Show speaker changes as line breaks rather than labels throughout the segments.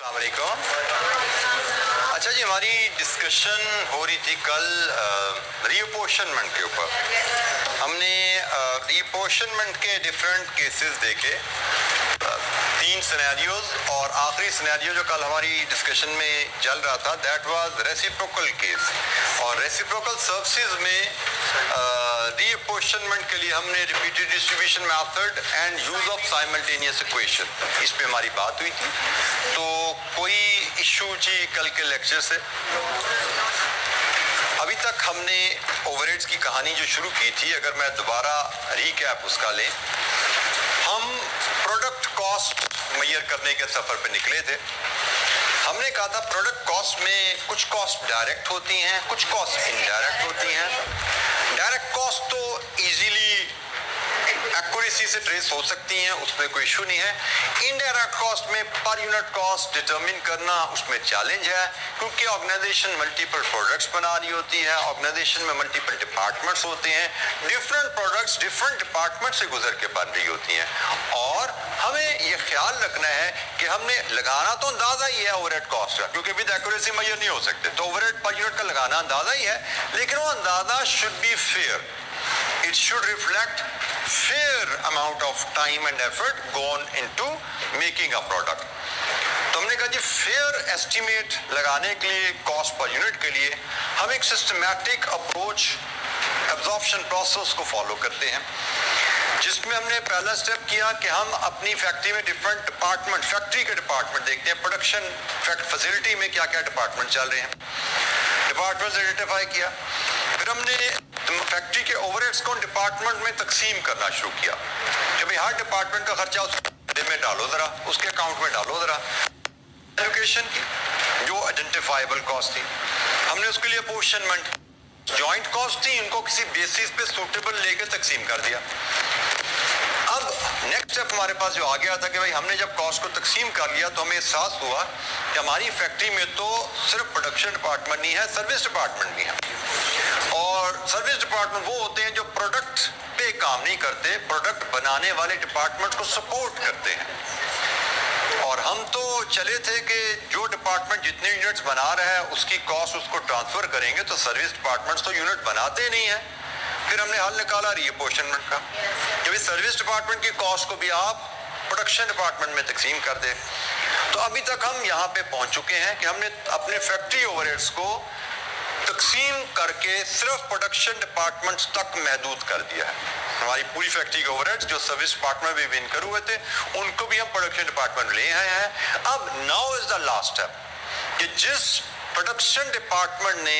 अस्सलाम वालेकुम। अच्छा जी, हमारी डिस्कशन हो रही थी कल रीअपोर्शनमेंट के ऊपर। हमने रीअपोर्शनमेंट के डिफरेंट केसेस देखे, 3 सिनेरियोज, और आखिरी सिनेरियो जो कल हमारी डिस्कशन में चल रहा था दैट वाज रेसिप्रोकल केस। और रेसिप्रोकल सर्विसेज में रीअपोर्शनमेंट के लिए हमने repeated distribution method and use of simultaneous equation, इस पे हमारी बात हुई थी। तो कोई इशू जी कल के लेक्चर से? अभी तक हमने ओवरहेड्स की कहानी जो शुरू की थी, अगर मैं दोबारा रीकैप उसका लें, हम प्रोडक्ट कॉस्ट मेजर करने के सफर पे निकले थे। हमने कहा था प्रोडक्ट कॉस्ट में कुछ कॉस्ट डायरेक्ट होती हैं, कुछ कॉस्ट इनडायरेक्ट होती हैं। डायरेक्ट कॉस्ट तो इजीली एक्यूरेसी से ट्रेस हो सकती हैं, उसमें कोई इशू नहीं है। इनडायरेक्ट कॉस्ट में पर यूनिट कॉस्ट डिटरमिन करना उसमें चैलेंज है, क्योंकि ऑर्गेनाइजेशन मल्टीपल प्रोडक्ट्स बना रही होती है, ऑर्गेनाइजेशन में मल्टीपल डिपार्टमेंट्स होते हैं, डिफरेंट प्रोडक्ट्स डिफरेंट डिपार्टमेंट से गुजर के बन रही होती हैं। और हमें ये ख्याल रखना है कि हमने लगाना तो अंदाजा ही है ओवरहेड कॉस्ट का, क्योंकि विद एक्यूरेसी मेजर नहीं हो सकते, तो ओवरहेड पर यूनिट का लगाना अंदाजा ही है, लेकिन वो अंदाजा should be fair. It should reflect fair amount of time and effort gone into making a product. तो हमने कहा जी फेयर एस्टिमेट लगाने के लिए कॉस्ट पर यूनिट के लिए हम एक सिस्टमैटिक अप्रोच एब्जॉर्प्शन प्रोसेस को फॉलो करते हैं, जिसमें हमने पहला स्टेप किया कि हम अपनी फैक्ट्री में डिफरेंट डिपार्टमेंट, फैक्ट्री के डिपार्टमेंट देखते हैं, प्रोडक्शन फैसिलिटी में क्या क्या डिपार्टमेंट चल रहे हैं, डिपार्टमेंट आइडेंटिफाई किया। फिर हमने फैक्ट्री के ओवरहेड्स को डिपार्टमेंट में तकसीम करना शुरू किया कि भाई हर डिपार्टमेंट का खर्चा उसके में डालो जरा, उसके अकाउंट में डालो जरा। एलोकेशन की जो आइडेंटिफाइबल कॉस्ट थी, हमने उसके लिए अपोर्शनमेंट, जॉइंट कॉस्ट थी, इनको किसी बेसिस पे सूटेबल लेके तकसीम कर दिया। अब नेक्स्ट स्टेप हमारे पास जो आ गया था कि भाई हमने जब कॉस्ट को तकसीम कर लिया तो हमें एहसास हुआ कि हमारी फैक्ट्री में तो सिर्फ प्रोडक्शन डिपार्टमेंट नहीं है, सर्विस डिपार्टमेंट भी है। और सर्विस डिपार्टमेंट वो होते हैं जो प्रोडक्ट पे काम नहीं करते, प्रोडक्ट बनाने वाले डिपार्टमेंट को सपोर्ट करते हैं। और हम तो चले थे कि जो डिपार्टमेंट जितने यूनिट्स बना रहा है उसकी कॉस्ट उसको ट्रांसफर करेंगे, तो सर्विस डिपार्टमेंट्स तो यूनिट बनाते नहीं है। फिर हमने हल निकाला रीअपोर्शनमेंट का, कि सर्विस डिपार्टमेंट की कॉस्ट को भी आप प्रोडक्शन डिपार्टमेंट में तकसीम कर दे। तो अभी तक हम यहाँ पे पहुंच चुके हैं कि हमने अपने फैक्ट्री ओवरहेड्स को तकसीम करके सिर्फ प्रोडक्शन डिपार्टमेंट्स तक महदूद कर दिया है। हमारी पूरी फैक्ट्री के ओवरहेड्स जो सर्विस डिपार्टमेंट भी विन करे हुए थे उनको भी हम प्रोडक्शन डिपार्टमेंट ले आए हैं। अब now is the last step कि जिस प्रोडक्शन डिपार्टमेंट ने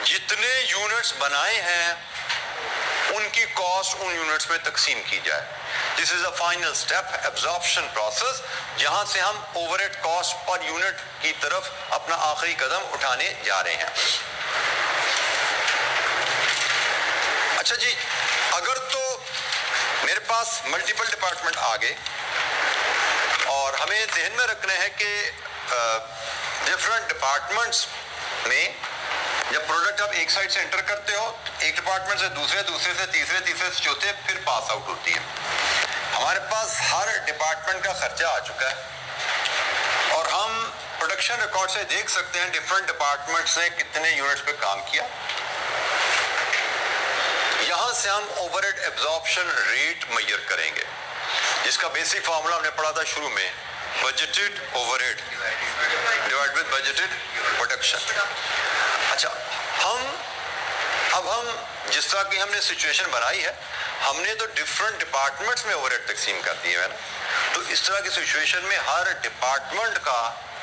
जितने यूनिट्स बनाए हैं उनकी कॉस्ट उन यूनिट्स में तकसीम की जाए। This is a final step, absorption process, जहां से हम ओवरहेड कॉस्ट पर यूनिट की तरफ अपना आखिरी कदम उठाने जा रहे हैं। अच्छा जी, अगर तो मेरे पास मल्टीपल डिपार्टमेंट आ गए और हमें ध्यान में रखना है कि डिफरेंट डिपार्टमेंट्स में जब प्रोडक्ट आप एक साइड से एंटर करते हो, एक डिपार्टमेंट से दूसरे, दूसरे से तीसरे, तीसरे से चौथे, फिर पास आउट होती है। हमारे पास हर डिपार्टमेंट का खर्चा आ चुका है और हम प्रोडक्शन रिकॉर्ड से देख सकते हैं डिफरेंट डिपार्टमेंट्स ने कितने यूनिट्स पे काम किया। यहां से हम ओवरहेड एब्जॉर्प्शन रेट मेजर करेंगे, जिसका बेसिक फार्मूला हमने पढ़ा था शुरू में, budgeted overhead divide with budgeted production. अच्छा, अब हम जिस तरह की हमने सिचुएशन बनाई है, हमने तो डिफरेंट डिपार्टमेंट्स में ओवरहेड तकसीम कर दिए है ना, तो इस तरह की सिचुएशन में हर डिपार्टमेंट का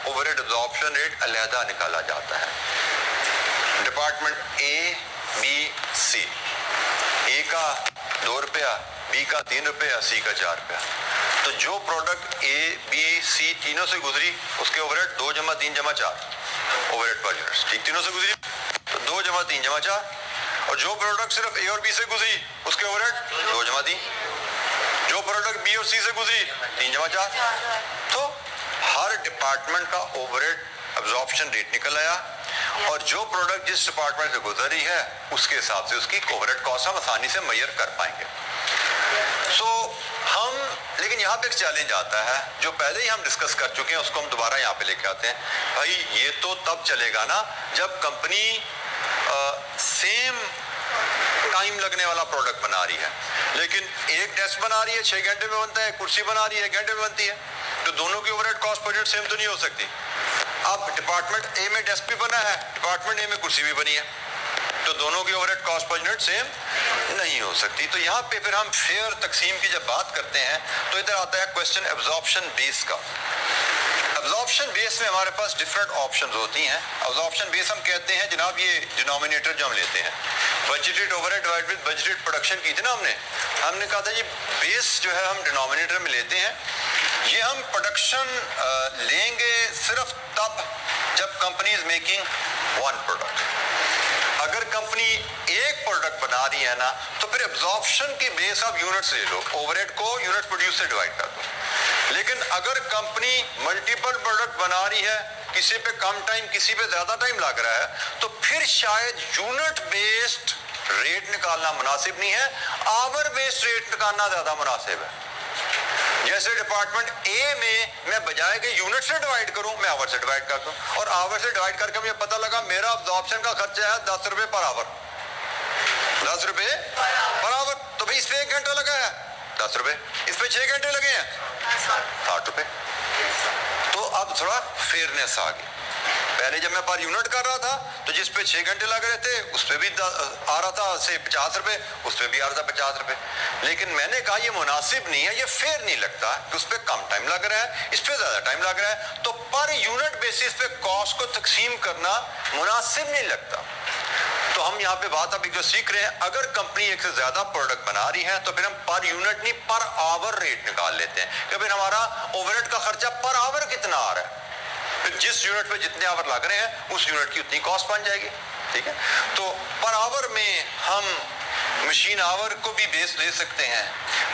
ओवरहेड एब्जॉर्प्शन रेट अलहदा निकाला जाता है। डिपार्टमेंट ए, बी, सी, ए का 2 रुपया, बी का 3 रुपया, सी का 4 रुपया। तो जो प्रोडक्ट ए, बी, सी तीनों से गुजरी उसके ओवरहेड 2 + 3 + 4 ओवरहेड पर यूनिट, ठीक, तीनों से गुजरी तो 2 + 3 + 4। और जो प्रोडक्ट सिर्फ ए और बी से गुजरी उसके ओवरहेड 2 + 3। जो प्रोडक्ट बी और सी से गुजरी 3 + 4। तो हर डिपार्टमेंट का ओवरहेड एब्जॉर्प्शन रेट निकल आया और जो प्रोडक्ट जिस डिपार्टमेंट से गुजर रही है उसके हिसाब से उसकी ओवरहेड कॉस्ट हम आसानी से मेजर कर पाएंगे। सो हम लेकिन यहाँ पे एक चैलेंज आता है जो पहले ही हम डिस्कस कर चुके हैं, उसको हम दोबारा यहाँ पे लेके आते हैं। भाई ये तो तब चलेगा ना जब कंपनी सेम टाइम लगने वाला प्रोडक्ट बना रही है, लेकिन एक डेस्क बना रही है 6 घंटे में बनता है, कुर्सी बना रही है 1 घंटे में बनती है, तो दोनों की ओवरहेड कॉस्ट बजट सेम तो नहीं हो सकती। अब डिपार्टमेंट ए में डेस्क भी बना है, डिपार्टमेंट ए में कुर्सी भी बनी है, तो दोनों की overhead cost per unit same नहीं हो सकती। तो यहाँ पे फिर हम फेयर तकसीम की जब बात करते हैं तो इधर आता है क्वेश्चन एब्जॉर्प्शन बेस का। एब्जॉर्प्शन बेस में हमारे पास डिफरेंट ऑप्शंस होती हैं। एब्जॉर्प्शन बेस हम कहते हैं जनाब ये डिनोमिनेटर जो हम लेते हैं, budgeted overhead divide with budgeted production की थी ना हमने कहा था जी बेस जो है हम डिनोमिनेटर में लेते हैं। ये हम प्रोडक्शन लेंगे सिर्फ तब जब company is making one product. अगर कंपनी एक प्रोडक्ट बना रही है ना तो फिर एब्जॉर्प्शन की बेस आप यूनिट्स ले लो, ओवरहेड को यूनिट प्रोड्यूस से डिवाइड कर दो। लेकिन अगर कंपनी मल्टीपल प्रोडक्ट बना रही है, किसी पे कम टाइम किसी पे ज्यादा टाइम लग रहा है, तो फिर शायद यूनिट बेस्ड रेट निकालना मुनासिब नहीं है, आवर बेस्ड रेट निकालना ज्यादा मुनासिब है। जैसे डिपार्टमेंट ए में मैं बजाय के यूनिट से डिवाइड करूं, मैं आवर से डिवाइड कर दूं, और आवर से डिवाइड करके मुझे पता लगा मेरा अब्जॉर्प्शन का खर्चा है 10 रुपए पर आवर, 10 रुपए पर आवर, तो भाई इस पे 1 घंटा लगा है 10 रुपए, इस पे 6 घंटे लगे हैं 60 रुपए। तो अब थोड़ा फेयरनेस आ गई। पहले जब मैं पर यूनिट कर रहा था तो जिस पे 6 घंटे लग रहे थे उस पे भी आ रहा था से 50 रुपए, उस पे भी आ रहा था 50 रुपए। लेकिन मैंने कहा ये मुनासिब नहीं है, ये फेयर नहीं लगता कि उस पे कम टाइम लग रहा है, इस पे ज्यादा टाइम लग रहा है, तो पर यूनिट बेसिस पे कॉस्ट को तकसीम करना मुनासिब नहीं लगता। तो हम यहाँ पे बात अभी जो सीख रहे हैं, अगर कंपनी एक से ज्यादा प्रोडक्ट बना रही है तो फिर हम पर यूनिट नहीं पर आवर रेट निकाल लेते हैं कि फिर हमारा ओवरहेड का खर्चा पर आवर कितना आ रहा है, फिर जिस यूनिट पे जितने आवर लग रहे हैं उस यूनिट की उतनी कॉस्ट बन जाएगी। ठीक है, तो पर आवर में हम मशीन आवर को भी बेस ले सकते हैं,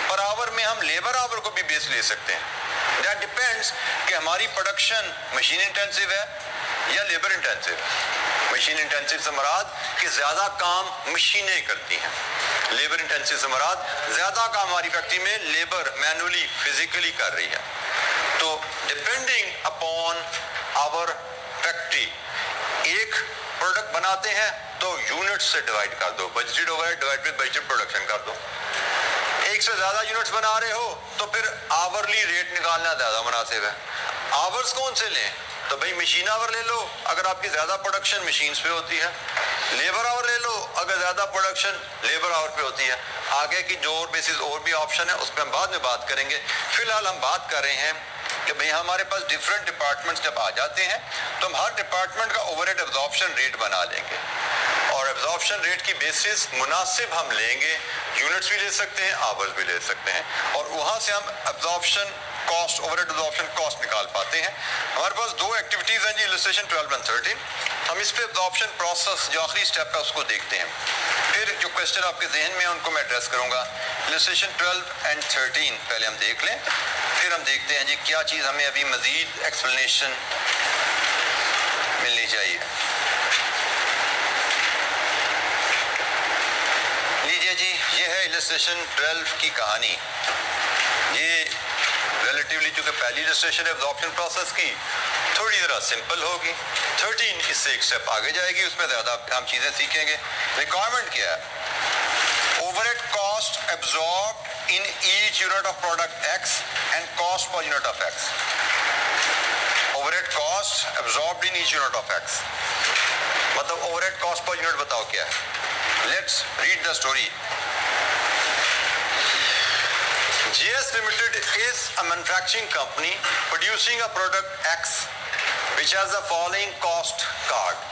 पर आवर में हम लेबर आवर को भी बेस ले सकते हैं। दैट डिपेंड्स कि हमारी प्रोडक्शन मशीन इंटेंसिव है या लेबर इंटेंसिव है। मशीन इंटेंसिव से मुराद कि ज्यादा काम मशीनें करती हैं, लेबर इंटेंसिव से मुराद ज्यादा काम हमारी फैक्ट्री में लेबर मैनुअली फिजिकली कर रही है। तो डिपेंडिंग अपॉन आवर फैक्ट्री एक प्रोडक्ट बनाते हैं तो यूनिट से डिवाइड कर दो, budgeted overhead divide with budgeted production कर दो। एक से ज्यादा यूनिट्स बना रहे हो तो फिर आवरली रेट निकालना ज्यादा मुनासिब है। आवर्स कौन से लें, तो भाई मशीन आवर ले लो अगर आपकी ज्यादा प्रोडक्शन मशीन्स पे होती है, लेबर आवर ले लो अगर ज्यादा प्रोडक्शन लेबर आवर पे होती है। आगे की जो और बेसिस और भी ऑप्शन है उस पर हम बाद में बात करेंगे। फिलहाल हम बात कर रहे हैं कि भाई हमारे पास डिफरेंट डिपार्टमेंट्स जब आ जाते हैं तो हम हर डिपार्टमेंट का ओवरहेड एब्जॉर्प्शन रेट बना लेंगे, और एब्जॉर्प्शन रेट की बेसिस मुनासिब हम लेंगे, यूनिट्स भी ले सकते हैं, आवर्स भी ले सकते हैं, और वहां से हम absorption cost overhead absorption cost निकाल पाते हैं। हमारे पास दो एक्टिविटीज हैं जी, इलस्ट्रेशन 12 और 13। हम इस पे एब्जॉर्प्शन प्रोसेस जो आखिरी स्टेप है उसको देखते हैं, फिर जो क्वेश्चन आपके जहन में है उनको मैं एड्रेस करूंगा। इलस्ट्रेशन 12 और 13 पहले हम देख लें, फिर हम देखते हैं जी क्या चीज हमें अभी मजीद एक्सप्लेनेशन मिलनी चाहिए। लीजिए जी, ये है इलस्ट्रेशन 12 की कहानी। ये रिलेटिवली चूंकि पहली इलस्ट्रेशन है एब्जॉर्प्शन प्रोसेस की, थोड़ी जरा सिंपल होगी। 13 इससे एक स्टेप आगे जाएगी, उसमें ज्यादा हम चीजें सीखेंगे। रिक्वायरमेंट क्या है, overhead cost absorbed in each unit of product x and cost per unit of x. Overhead cost absorbed in each unit of x मतलब ओवरहेड कॉस्ट पर यूनिट बताओ क्या है। Let's read the story. GS Limited is a manufacturing company producing a product X which has the following cost card.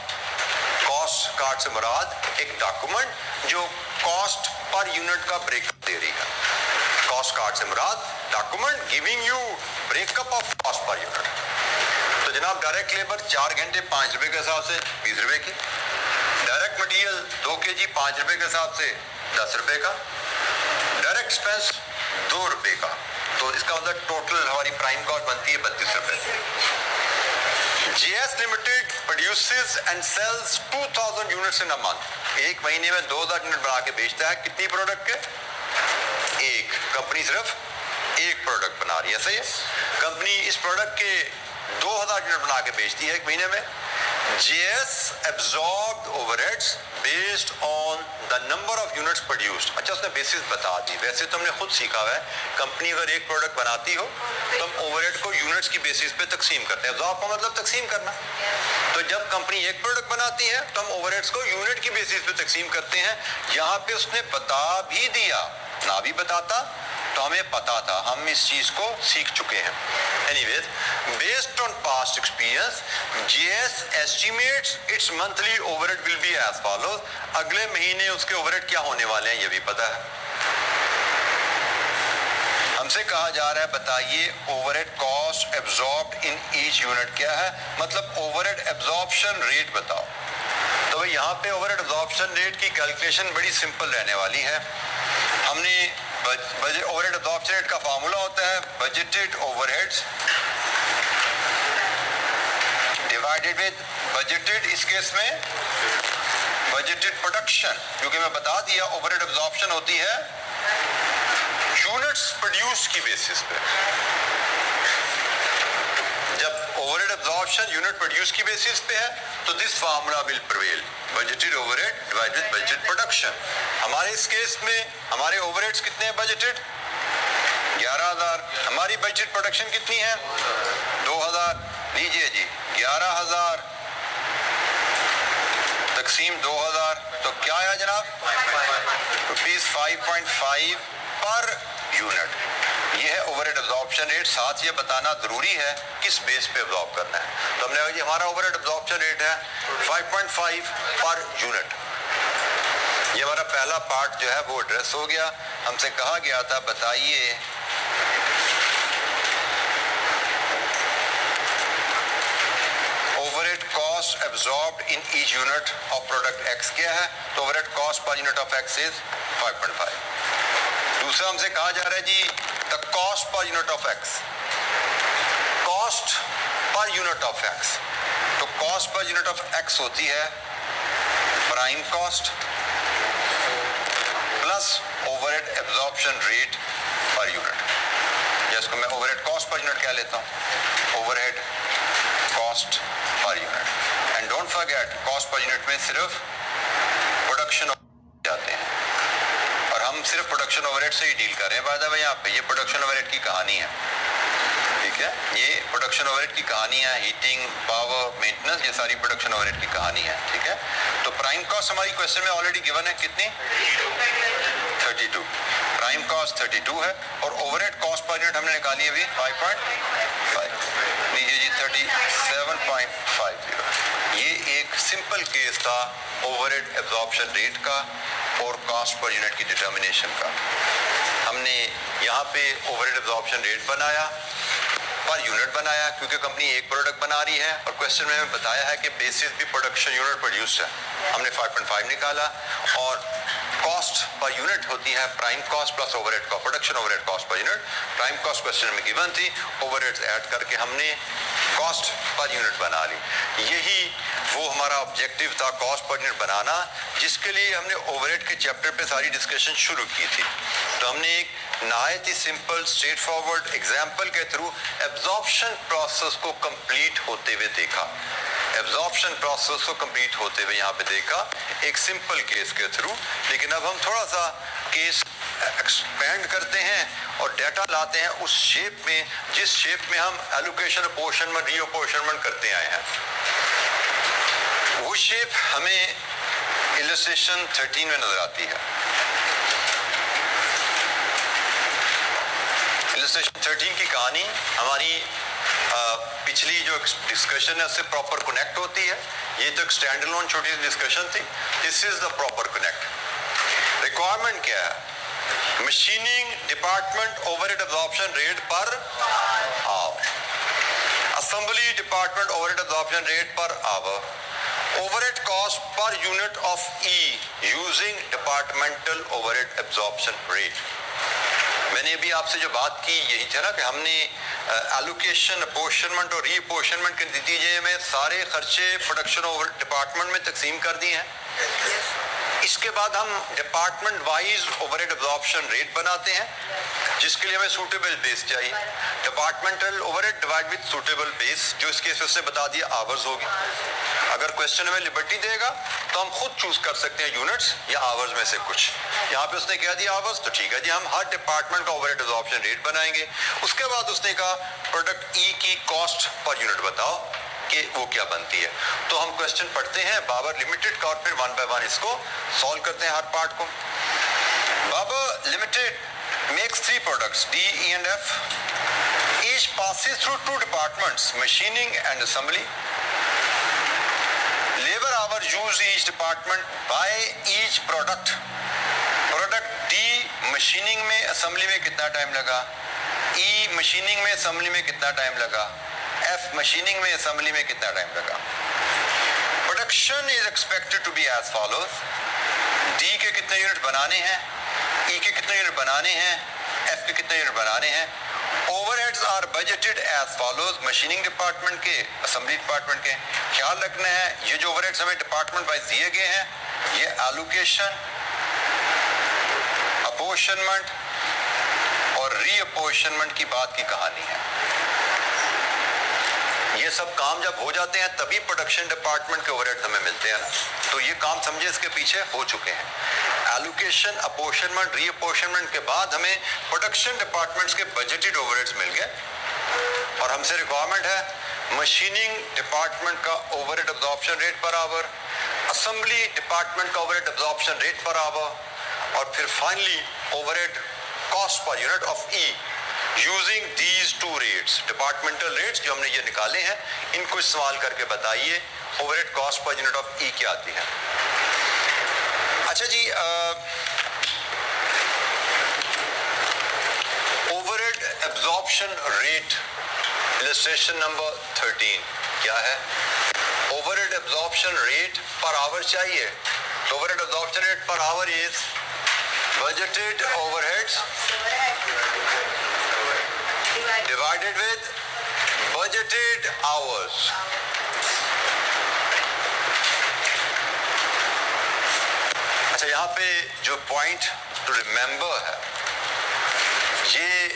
Cost card से मुराद एक document जो cost per unit का breakup दे रही है। Cost card से मुराद document giving you breakup of cost per unit. तो जनाब डायरेक्ट लेबर 4 घंटे 5 रुपए के हिसाब से 20 रुपए की, डायरेक्ट मटेरियल 2 kg 5 रुपए के हिसाब से 10 रुपए का, डायरेक्ट एक्सपेंस 2 रुपए का, तो इसका मतलब टोटल हमारी प्राइम कॉस्ट बनती है 32 रुपए। GS Limited produces and sells 2000 units in a month। एक महीने में 2000 यूनिट बना के बेचता है। कितनी प्रोडक्ट के? एक। कंपनी सिर्फ एक प्रोडक्ट बना रही है, सही है। कंपनी इस प्रोडक्ट के 2000 यूनिट बना के बेचती है एक महीने में। JS absorbed overheads based on the number of units produced। अच्छा, उसने बेसिस बता दी। वैसे तो हमने खुद सीखा हुआ है, कंपनी अगर एक प्रोडक्ट बनाती हो तो हम ओवरहेड को यूनिट्स की बेसिस पे तकसीम करते हैं। एब्जॉर्ब का मतलब तकसीम करना। तो जब कंपनी एक प्रोडक्ट बनाती है तो हम ओवरहेड्स को यूनिट की बेसिस पे तकसीम करते हैं। यहाँ पे उसने बता भी दिया, ना भी बताता तो हमें पता था, हम इस चीज को सीख चुके हैं। Anyways, based on past experience, JS estimates its monthly overhead will be as follows। अगले महीने उसके ओवरहेड क्या होने वाले हैं ये भी पता है। हमसे कहा जा रहा है बताइए overhead cost absorbed in each unit क्या है, मतलब ओवरहेड एब्जॉर्प्शन रेट बताओ। तो भाई यहाँ पे ओवरहेड एब्जॉर्प्शन रेट की कैलकुलेशन बड़ी सिंपल रहने वाली है। हमने ओवरहेड एब्जॉर्प्शन रेट का फार्मूला होता है budgeted overheads divided with budgeted, इस केस में बजटेड प्रोडक्शन, क्योंकि मैं बता दिया ओवरहेड एब्जॉर्प्शन होती है यूनिट्स प्रोड्यूस की बेसिस पे। जब ओवरहेड एब्जॉर्प्शन यूनिट प्रोड्यूस की बेसिस पे है तो this formula will prevail, budgeted overhead divided with budgeted production. हमारे इस केस में हमारे ओवरहेड्स कितने हैं बजटेड 11000, हमारी बजटेड प्रोडक्शन कितनी है 2000। लीजिए जी 11000 तकसीम 2000 तो क्या आया जनाब, ₹5.5 पर यूनिट। ये है ओवरहेड एब्जॉर्प्शन रेट। साथ ये बताना जरूरी है किस बेस पे एब्जॉर्ब करना है। तो हमने कहा जी हमारा ओवरहेड एब्जॉर्प्शन रेट है 5.5 पर यूनिट। ये हमारा पहला पार्ट जो है वो एड्रेस हो गया। हमसे कहा गया था बताइए overhead cost absorbed in each unit of product X क्या है, तो overhead cost per unit of X is 5.5। दूसरा हमसे कहा जा रहा है जी the cost per unit of X, cost per unit of X। तो cost per unit of X होती है prime cost plus overhead absorption rate per unit, जिसको मैं ओवरहेड कॉस्ट पर यूनिट कह लेता हूँ, overhead cost per unit. And don't forget cost per unit में सिर्फ प्रोडक्शन जाते हैं और हम सिर्फ प्रोडक्शन ओवरहेड से ही डील कर रहे हैं। बाय द वे यहाँ पे ये प्रोडक्शन ओवरहेड की कहानी है, ठीक है, ये प्रोडक्शन ओवरहेड की कहानी है। हीटिंग, पावर, मेंटेनेंस, ये सारी प्रोडक्शन ओवरहेड की कहानी है, ठीक है। तो प्राइम कॉस्ट हमारी क्वेश्चन में ऑलरेडी गिवन है कितनी 32, प्राइम कॉस्ट 32 है और ओवरहेड कॉस्ट पर यूनिट हमने निकाली अभी 5.5। लीजिए जी 37.50। ये एक सिंपल केस था ओवरहेड एब्जॉर्प्शन रेट का और कॉस्ट पर यूनिट की डिटर्मिनेशन का। हमने यहाँ पे ओवरहेड एब्जॉर्प्शन रेट बनाया, पर यूनिट बनाया, क्योंकि कंपनी एक प्रोडक्ट बना रही है और क्वेश्चन में बताया है कि बेसिस भी प्रोडक्शन यूनिट प्रोड्यूस है। हमने 5.5 निकाला और कॉस्ट पर यूनिट होती है प्राइम कॉस्ट प्लस ओवरहेड का production overhead cost per unit. Prime cost question में गिवन थी, ओवरहेड्स ऐड करके हमने कॉस्ट पर यूनिट बना ली। यही वो हमारा ऑब्जेक्टिव था, कॉस्ट पर यूनिट बनाना, जिसके लिए हमने ओवरहेड के चैप्टर पे सारी डिस्कशन शुरू की थी। तो हमने एक नहायत ही सिंपल स्ट्रेट फॉरवर्ड एग्जाम्पल के थ्रू एब्जॉर्प्शन प्रोसेस को कंप्लीट होते हुए देखा, एब्जॉर्प्शन प्रोसेस को कंप्लीट होते हुए यहाँ पे देखा एक सिंपल केस के थ्रू। लेकिन अब हम थोड़ा सा केस एक्सपेंड करते हैं और डेटा लाते हैं उस शेप में जिस शेप में हम एलोकेशन, अपोर्शनमेंट, रीअपोर्शनमेंट करते आए हैं। वो शेप हमें इलस्ट्रेशन 13 में नजर आती है। इलस्ट्रेशन 13 की कहानी हमारी पिछली जो डिस्कशन है उससे प्रॉपर कनेक्ट होती है। ये तो एक स्टैंड अलोन छोटी सी डिस्कशन थी, this is the proper connect. Requirement क्या है, machining department overhead absorption rate per hour, assembly department overhead absorption rate per our, overhead cost per unit of E using departmental overhead absorption rate. मैंने अभी आपसे जो बात की यही था ना कि हमने एलोकेशन, अपोर्शनमेंट और रीअपोर्शनमेंट के नतीजे में सारे खर्चे प्रोडक्शन ओवर डिपार्टमेंट में तकसीम कर दिए हैं। इसके बाद हम department wise overhead absorption rate बनाते हैं, जिसके लिए हमें सूटेबल बेस चाहिए। Departmental overhead divide with suitable base, जो इस केस में उसने बता दिया आवर्स होगी। अगर क्वेश्चन हमें लिबर्टी देगा तो हम खुद चूज कर सकते हैं यूनिट्स या आवर्स में से कुछ। यहाँ पे उसने कह दिया आवर्स, तो ठीक है जी, हम हर डिपार्टमेंट का ओवरहेड एब्जॉर्प्शन रेट बनाएंगे। उसके बाद उसने कहा प्रोडक्ट ई की कॉस्ट पर यूनिट बताओ कि वो क्या बनती है। तो हम क्वेश्चन पढ़ते हैं बाबर लिमिटेड का और फिर वन बाय वन इसको सॉल्व करते हैं हर पार्ट को। Babar limited makes 3 products D, E and F. Each passes through 2 departments, machining and assembly. Labor hour used each department by each product. Product D machining में assembly में कितना time लगा, E machining में assembly में कितना time लगा, F machining में assembly में कितना टाइम लगा। Production is expected to be as follows. D के कितने यूनिट बनाने हैं, E के कितने यूनिट बनाने हैं, F के कितने यूनिट बनाने हैं। Overheads are budgeted as follows, machining department के, असेंबली डिपार्टमेंट के। ख्याल रखना है ये जो ओवरहेड्स हमें डिपार्टमेंट वाइज दिए गए हैं, ये एलोकेशन, अपोर्शनमेंट और रीअपोर्शनमेंट की बात की कहानी है। ये सब काम जब हो जाते हैं तभी प्रोडक्शन डिपार्टमेंट के ओवरहेड हमें मिलते हैं ना, तो ये काम समझे इसके पीछे हो चुके हैं। एलोकेशन, अपोर्शनमेंट, रीअपोर्शनमेंट के बाद हमें प्रोडक्शन डिपार्टमेंट्स के बजटेड ओवरहेड्स मिल गए और हमसे रिक्वायरमेंट है मशीनिंग डिपार्टमेंट का overhead absorption rate per hour, assembly department का overhead absorption rate per hour और फिर finally overhead cost per unit of E using these 2 rates. Departmental rates जो हमने ये निकाले हैं, इनको इस्तेमाल करके बताइए overhead cost per unit of E क्या आती है। अच्छा जी, overhead absorption rate illustration number 13 क्या है। Overhead absorption rate per our चाहिए, तो overhead absorption rate per our is budgeted overheads divided with budgeted hours. अच्छा, यहाँ पे जो पॉइंट टू रिमेंबर है, ये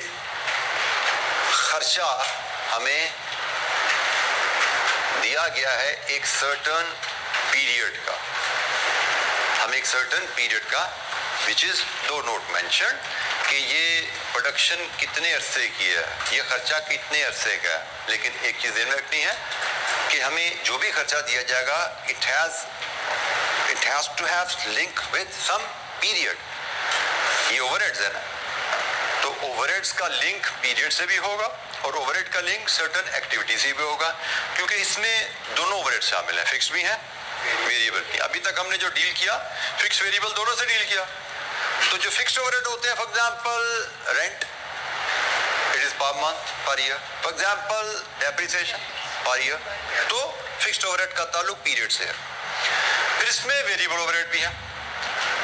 खर्चा हमें दिया गया है एक सर्टन पीरियड का, हमें एक सर्टन पीरियड का विच इज दो नोट मेंशन कि ये प्रोडक्शन कितने अरसे की है, ये खर्चा कितने अरसे का है। लेकिन एक चीज़ ध्यान रखनी है कि हमें जो भी खर्चा दिया जाएगा it has to have link with some period. ये ओवरहेड्स है ना, तो ओवरहेड्स का लिंक पीरियड से भी होगा और ओवरहेड का लिंक सर्टेन एक्टिविटी से भी होगा, क्योंकि इसमें दोनों ओवरहेड शामिल हैं, फिक्स भी हैं, वेरिएबल भी। अभी तक हमने जो डील किया फिक्स वेरिएबल दोनों से डील किया। तो जो फिक्स्ड ओवरहेड होते हैं, for example rent, it is per month, per year, for example depreciation per year, तो फिक्स्ड ओवरहेड का ताल्लुक पीरियड से है। फिर इसमें वेरिएबल ओवरहेड भी है,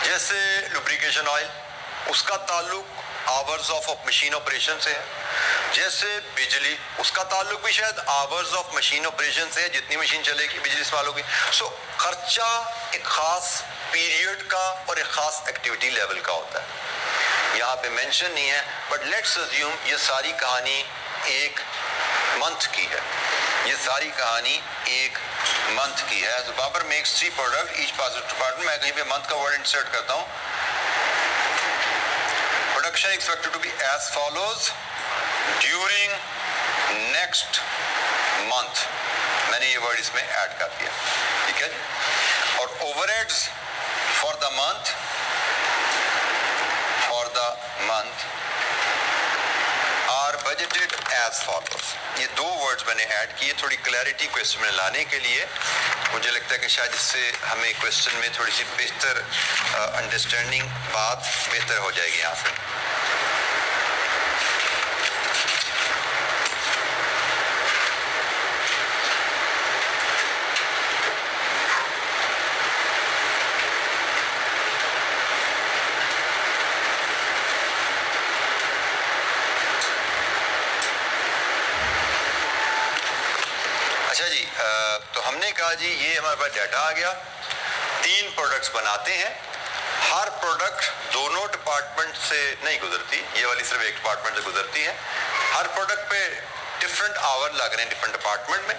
जैसे लुब्रिकेशन ऑयल, उसका ताल्लुक आवर्स ऑफ मशीन ऑपरेशन से है। जैसे बिजली, उसका ताल्लुक भी शायद आवर्स ऑफ मशीन ऑपरेशन से है, जितनी मशीन चलेगी बिजली इस्तेमाल होगी। सो खर्चा एक खास पीरियड का और एक खास एक्टिविटी लेवल का होता है, यहाँ पे मेंशन नहीं है, बट लेट्स अज्यूम ये सारी कहानी एक मंथ की है, ये सारी कहानी एक मंथ की है। तो Babar makes 3 product each passing department, मैं कहीं पे मंथ का वर्ड इंसर्ट करता हूँ। Production expected to be as follows during next month, मैंने ये वर्ड इसमें ऐड कर दिया, ठीक है। और overheads for the month are budgeted as follows. ये 2 वर्ड्स मैंने ऐड किए थोड़ी क्लैरिटी क्वेश्चन में लाने के लिए। मुझे लगता है कि शायद इससे हमें क्वेश्चन में थोड़ी सी बेहतर अंडरस्टैंडिंग, बात बेहतर हो जाएगी यहाँ से। अच्छा जी, तो हमने कहा जी ये हमारे पास डाटा आ गया 3 प्रोडक्ट्स बनाते हैं। हर प्रोडक्ट दोनों डिपार्टमेंट से नहीं गुजरती, ये वाली सिर्फ एक डिपार्टमेंट से गुजरती है। हर प्रोडक्ट पे डिफरेंट आवर लग रहे हैं डिफरेंट डिपार्टमेंट में,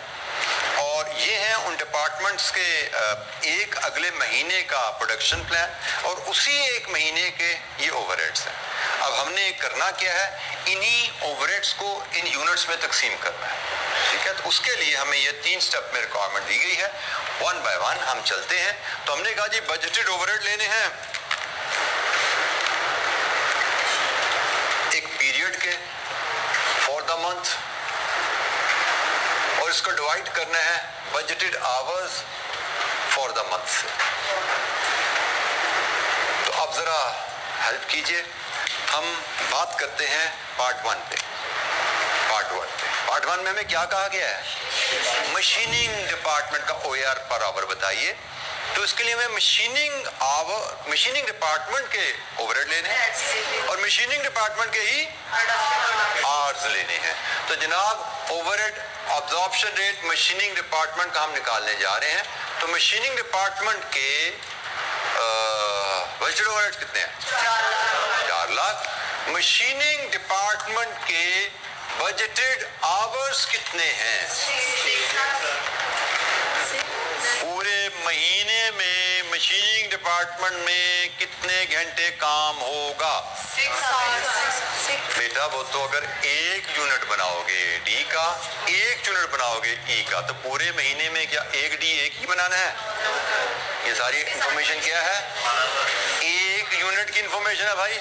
और ये हैं उन डिपार्टमेंट्स के एक अगले महीने का प्रोडक्शन प्लान, और उसी एक महीने के ये ओवरहेड्स हैं। अब हमने करना क्या है, इन्हीं ओवरहेड्स को इन यूनिट्स में तकसीम करना है, ठीक है। तो उसके लिए हमें ये 3 स्टेप में रिक्वायरमेंट दी गई है। 1 बाय 1 हम चलते हैं। तो हमने कहा जी बजटेड ओवरहेड लेने हैं एक पीरियड के फॉर द मंथ, और इसको डिवाइड करना है budgeted hours for the month से। तो आप जरा हेल्प कीजिए, हम बात करते हैं पार्ट 1 पे। पार्ट 1 में हमें क्या कहा गया है, मशीनिंग डिपार्टमेंट का OAR पर आवर बताइए। तो इसके लिए हमें मशीनिंग डिपार्टमेंट के ओवरहेड लेने हैं और मशीनिंग डिपार्टमेंट के ही आवर्स लेने हैं। तो जनाब overhead absorption rate machining department का हम निकालने जा रहे हैं। तो मशीनिंग डिपार्टमेंट के बजटेड ओवरहेड कितने हैं, 4 लाख। मशीनिंग डिपार्टमेंट के बजटेड आवर्स कितने हैं, पूरे महीने में मशीनिंग डिपार्टमेंट में कितने घंटे काम होगा। 6 बेटा वो तो अगर 1 यूनिट बनाओगे डी का, 1 यूनिट बनाओगे ई का, तो पूरे महीने में क्या 1 डी एक ही बनाना है। ये सारी इंफॉर्मेशन क्या है, 1 यूनिट की इंफॉर्मेशन है भाई।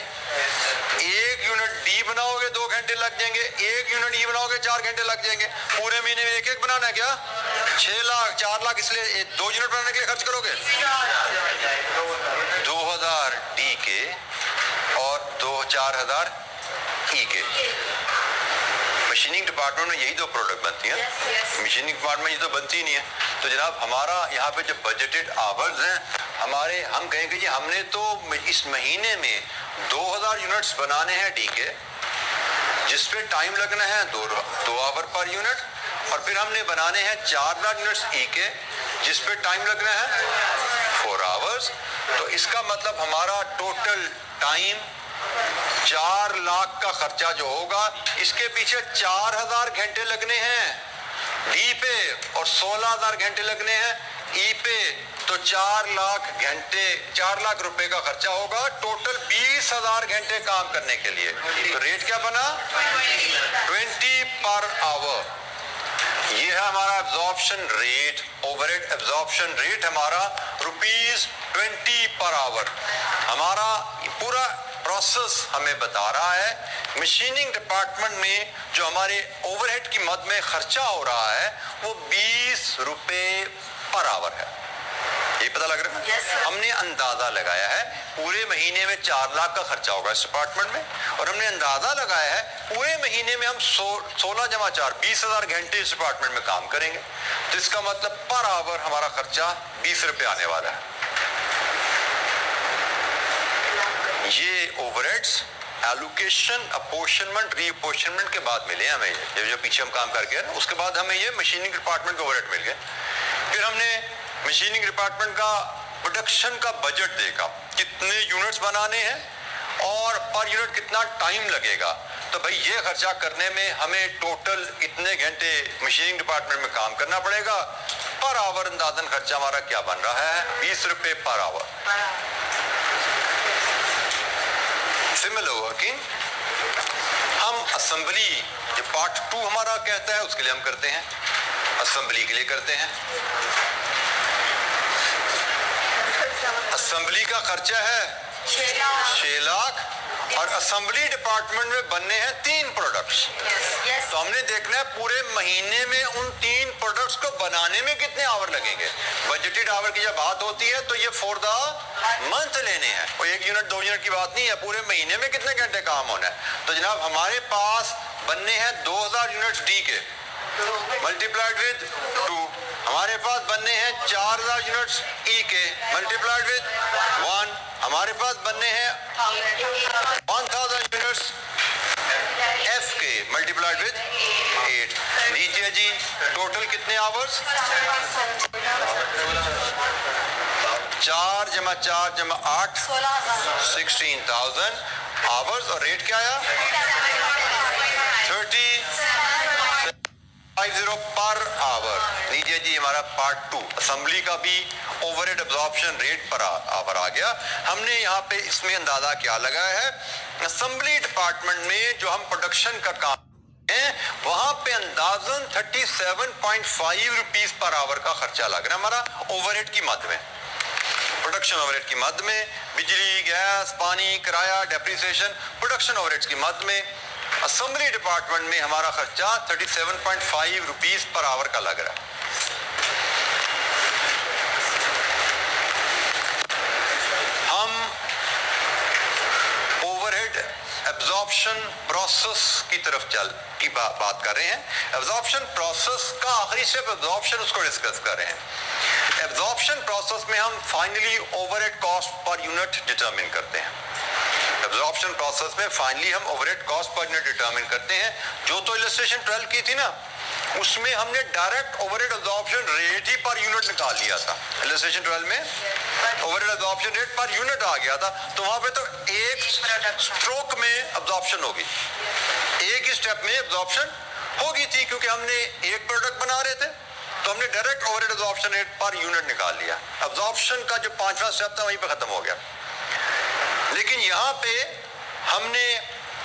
1 यूनिट डी बनाओगे 2 घंटे लग जाएंगे, 1 यूनिट ई बनाओगे 4 घंटे लग जाएंगे। पूरे महीने में एक बनाना है क्या, 6 लाख 4 लाख, इसलिए 2 यूनिट बनाने के लिए खर्च करोगे 2000 डी के और 4000 ई के। मशीनिंग डिपार्टमेंट में यही 2 प्रोडक्ट बनती हैं, मशीनिंग डिपार्टमेंट ये तो बनती नहीं है। तो जनाब हमारा यहाँ पे जो बजटेड आवर्स हैं हमारे, हम कहेंगे जी हमने तो इस महीने में 2000 यूनिट्स बनाने हैं डी के, जिसपे टाइम लगना है 2 आवर पर यूनिट, और फिर हमने बनाने हैं 4000 यूनिट्स ई के, जिसपे टाइम लगना है 4 आवर्स। तो इसका मतलब हमारा टोटल टाइम 4 लाख का खर्चा जो होगा, इसके पीछे 4000 घंटे लगने हैं डी पे और 16000 घंटे लगने हैं ई पे। तो 4 लाख घंटे, 4 लाख रुपए का खर्चा होगा, टोटल 20,000 घंटे काम करने के लिए। तो रेट क्या बना, 20 पर आवर। ये है हमारा absorption rate, overhead absorption rate हमारा ₹20 पर आवर। हमारा पूरा प्रोसेस हमें बता रहा है मशीनिंग डिपार्टमेंट में जो हमारे ओवरहेड की मद में खर्चा हो रहा है वो 20 रुपए पर आवर है। ये पता लग रहा है? yes, हमने अंदाजा लगाया है पूरे महीने में 4 लाख का खर्चा होगा इस डिपार्टमेंट में, और हमने अंदाजा लगाया है पूरे महीने में हम 16 जमा 4 20,000 घंटे इस डिपार्टमेंट में काम करेंगे। तो इसका मतलब पर आवर हमारा खर्चा 20 रुपए आने वाला है। ये ओवरहेड्स एलोकेशन, अपोर्शनमेंट, रीअपोर्शनमेंट के बाद मिले हमें, ये जो पीछे हम काम करके हैं उसके बाद हमें ये मशीनिंग डिपार्टमेंट के ओवरहेड मिल गए। फिर हमने मशीनिंग डिपार्टमेंट का प्रोडक्शन का बजट देखा, कितने यूनिट्स बनाने हैं और पर यूनिट कितना टाइम लगेगा। तो भाई ये खर्चा करने में हमें टोटल इतने घंटे मशीनिंग डिपार्टमेंट में काम करना पड़ेगा। पर आवर अंदाजन खर्चा हमारा क्या बन रहा है, 20 रुपए पर आवर। सिमिलर वर्किंग हम असेंबली, जो पार्ट 2 हमारा कहता है उसके लिए हम करते हैं, असेंबली के लिए करते हैं। असेंबली का खर्चा है 6 लाख और असेंबली डिपार्टमेंट में बनने हैं 3 प्रोडक्ट्स। तो हमने देखना है पूरे महीने में उन 3 प्रोडक्ट्स को बनाने में कितने आवर लगेंगे। बजटेड आवर की जब बात होती है तो ये फॉर द मंथ लेने हैं, और 1 यूनिट 2 यूनिट की बात नहीं है, पूरे महीने में कितने घंटे काम होना है। तो जनाब हमारे पास बनने हैं 2000 यूनिट्स डी के मल्टीप्लाइड विद 2, हमारे पास बनने हैं 4000 यूनिट्स ई के मल्टीप्लाइड विद 1, हमारे पास बनने हैं 1000 यूनिट्स एफ के मल्टीप्लाइड विद 8। लीजिए जी टोटल कितने आवर्स, 4 जमा 4 जमा 8 16,000 आवर्स और रेट क्या आया 30 पर आवर। लीजिए जी हमारा पार्ट 2 असेंबली का भी overhead absorption rate per hour आ गया। हमने यहाँ पे इसमें अंदाजा क्या लगाया है, असेंबली डिपार्टमेंट में जो हम प्रोडक्शन का काम वहां पे अंदाजन 37.5 रुपीस पर आवर का खर्चा लग रहा है हमारा ओवरहेड की मद में, प्रोडक्शन ओवरहेड की मद में, बिजली गैस पानी किराया डेप्रिसिएशन प्रोडक्शन ओवरहेड की मद में असेंबली डिपार्टमेंट में हमारा खर्चा 37.5 रुपीस पर आवर का लग रहा है। हम ओवरहेड एब्जॉर्प्शन प्रोसेस की तरफ की बात कर रहे हैं। एब्जॉर्प्शन प्रोसेस का आखिरी स्टेप एब्जॉर्प्शन, उसको डिस्कस कर रहे हैं। एब्जॉर्प्शन प्रोसेस में हम finally overhead cost per unit determine करते हैं। एब्जॉर्प्शन प्रोसेस में फाइनली हम overhead cost per unit determine करते हैं। जो तो इलस्ट्रेशन 12 की थी ना, उसमें हमने डायरेक्ट ओवरहेड एब्जॉर्प्शन रेट ही पर यूनिट निकाल लिया था। इलस्ट्रेशन 12 में overhead absorption rate per unit आ गया था, तो वहां पे तो एक स्ट्रोक में एब्जॉर्प्शन होगी, एक ही स्टेप में एब्जॉर्प्शन होगी थी, क्योंकि हमने एक प्रोडक्ट बना रहे थे, तो हमने direct overhead absorption rate per unit निकाल लिया। एब्जॉर्प्शन का जो 5वां स्टेप था वहीं पे खत्म हो गया। लेकिन यहाँ पे हमने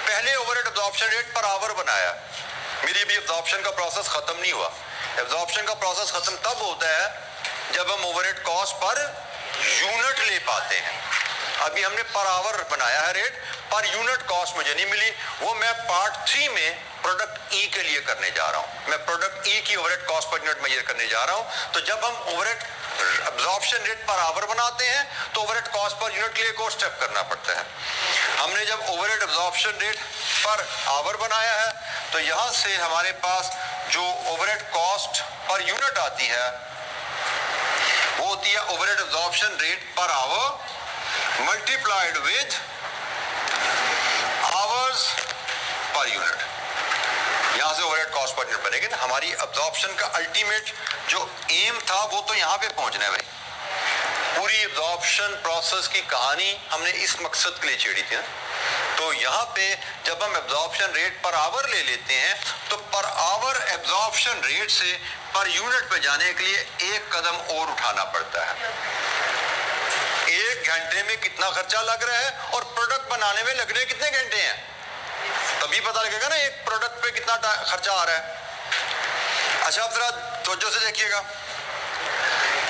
पहले overhead absorption rate per our बनाया। मेरी अभी एब्जॉर्प्शन का प्रोसेस खत्म नहीं हुआ। एब्जॉर्प्शन का प्रोसेस खत्म तब होता है जब हम ओवरहेड कॉस्ट पर यूनिट ले पाते हैं। अभी हमने पर आवर बनाया है रेट, पर यूनिट कॉस्ट मुझे नहीं मिली, वो मैं पार्ट 3 में प्रोडक्ट ई के लिए करने जा रहा हूँ। मैं प्रोडक्ट ई की overhead cost per unit measure करने जा रहा हूँ। तो जब हम overhead absorption rate per hour बनाते हैं तो ओवरहेड कॉस्ट पर यूनिट के लिए एक और स्टेप करना पड़ता है। हमने जब overhead absorption rate per our बनाया है तो यहां से हमारे पास जो ओवरहेड कॉस्ट पर यूनिट आती है वो होती है overhead absorption rate per our multiplied with hours per unit. यहां से ओवरहेड कॉस्ट पर यूनिट बनेगी ना। हमारी एब्जॉर्प्शन का अल्टीमेट जो एम था वो तो यहां पे पहुंचना है भाई। पूरी एब्जॉर्प्शन प्रोसेस की कहानी हमने इस मकसद के लिए छेड़ी थी ना। तो यहाँ पे जब हम एब्जॉर्प्शन रेट पर आवर ले लेते हैं तो पर आवर एब्जॉर्प्शन रेट से पर यूनिट पे जाने के लिए एक कदम और उठाना पड़ता है। एक घंटे में कितना खर्चा लग रहा है और प्रोडक्ट बनाने में लगने कितने घंटे हैं, तभी पता लगेगा ना एक प्रोडक्ट पे कितना खर्चा आ रहा है। अच्छा आप जरा तवज्जो से देखिएगा,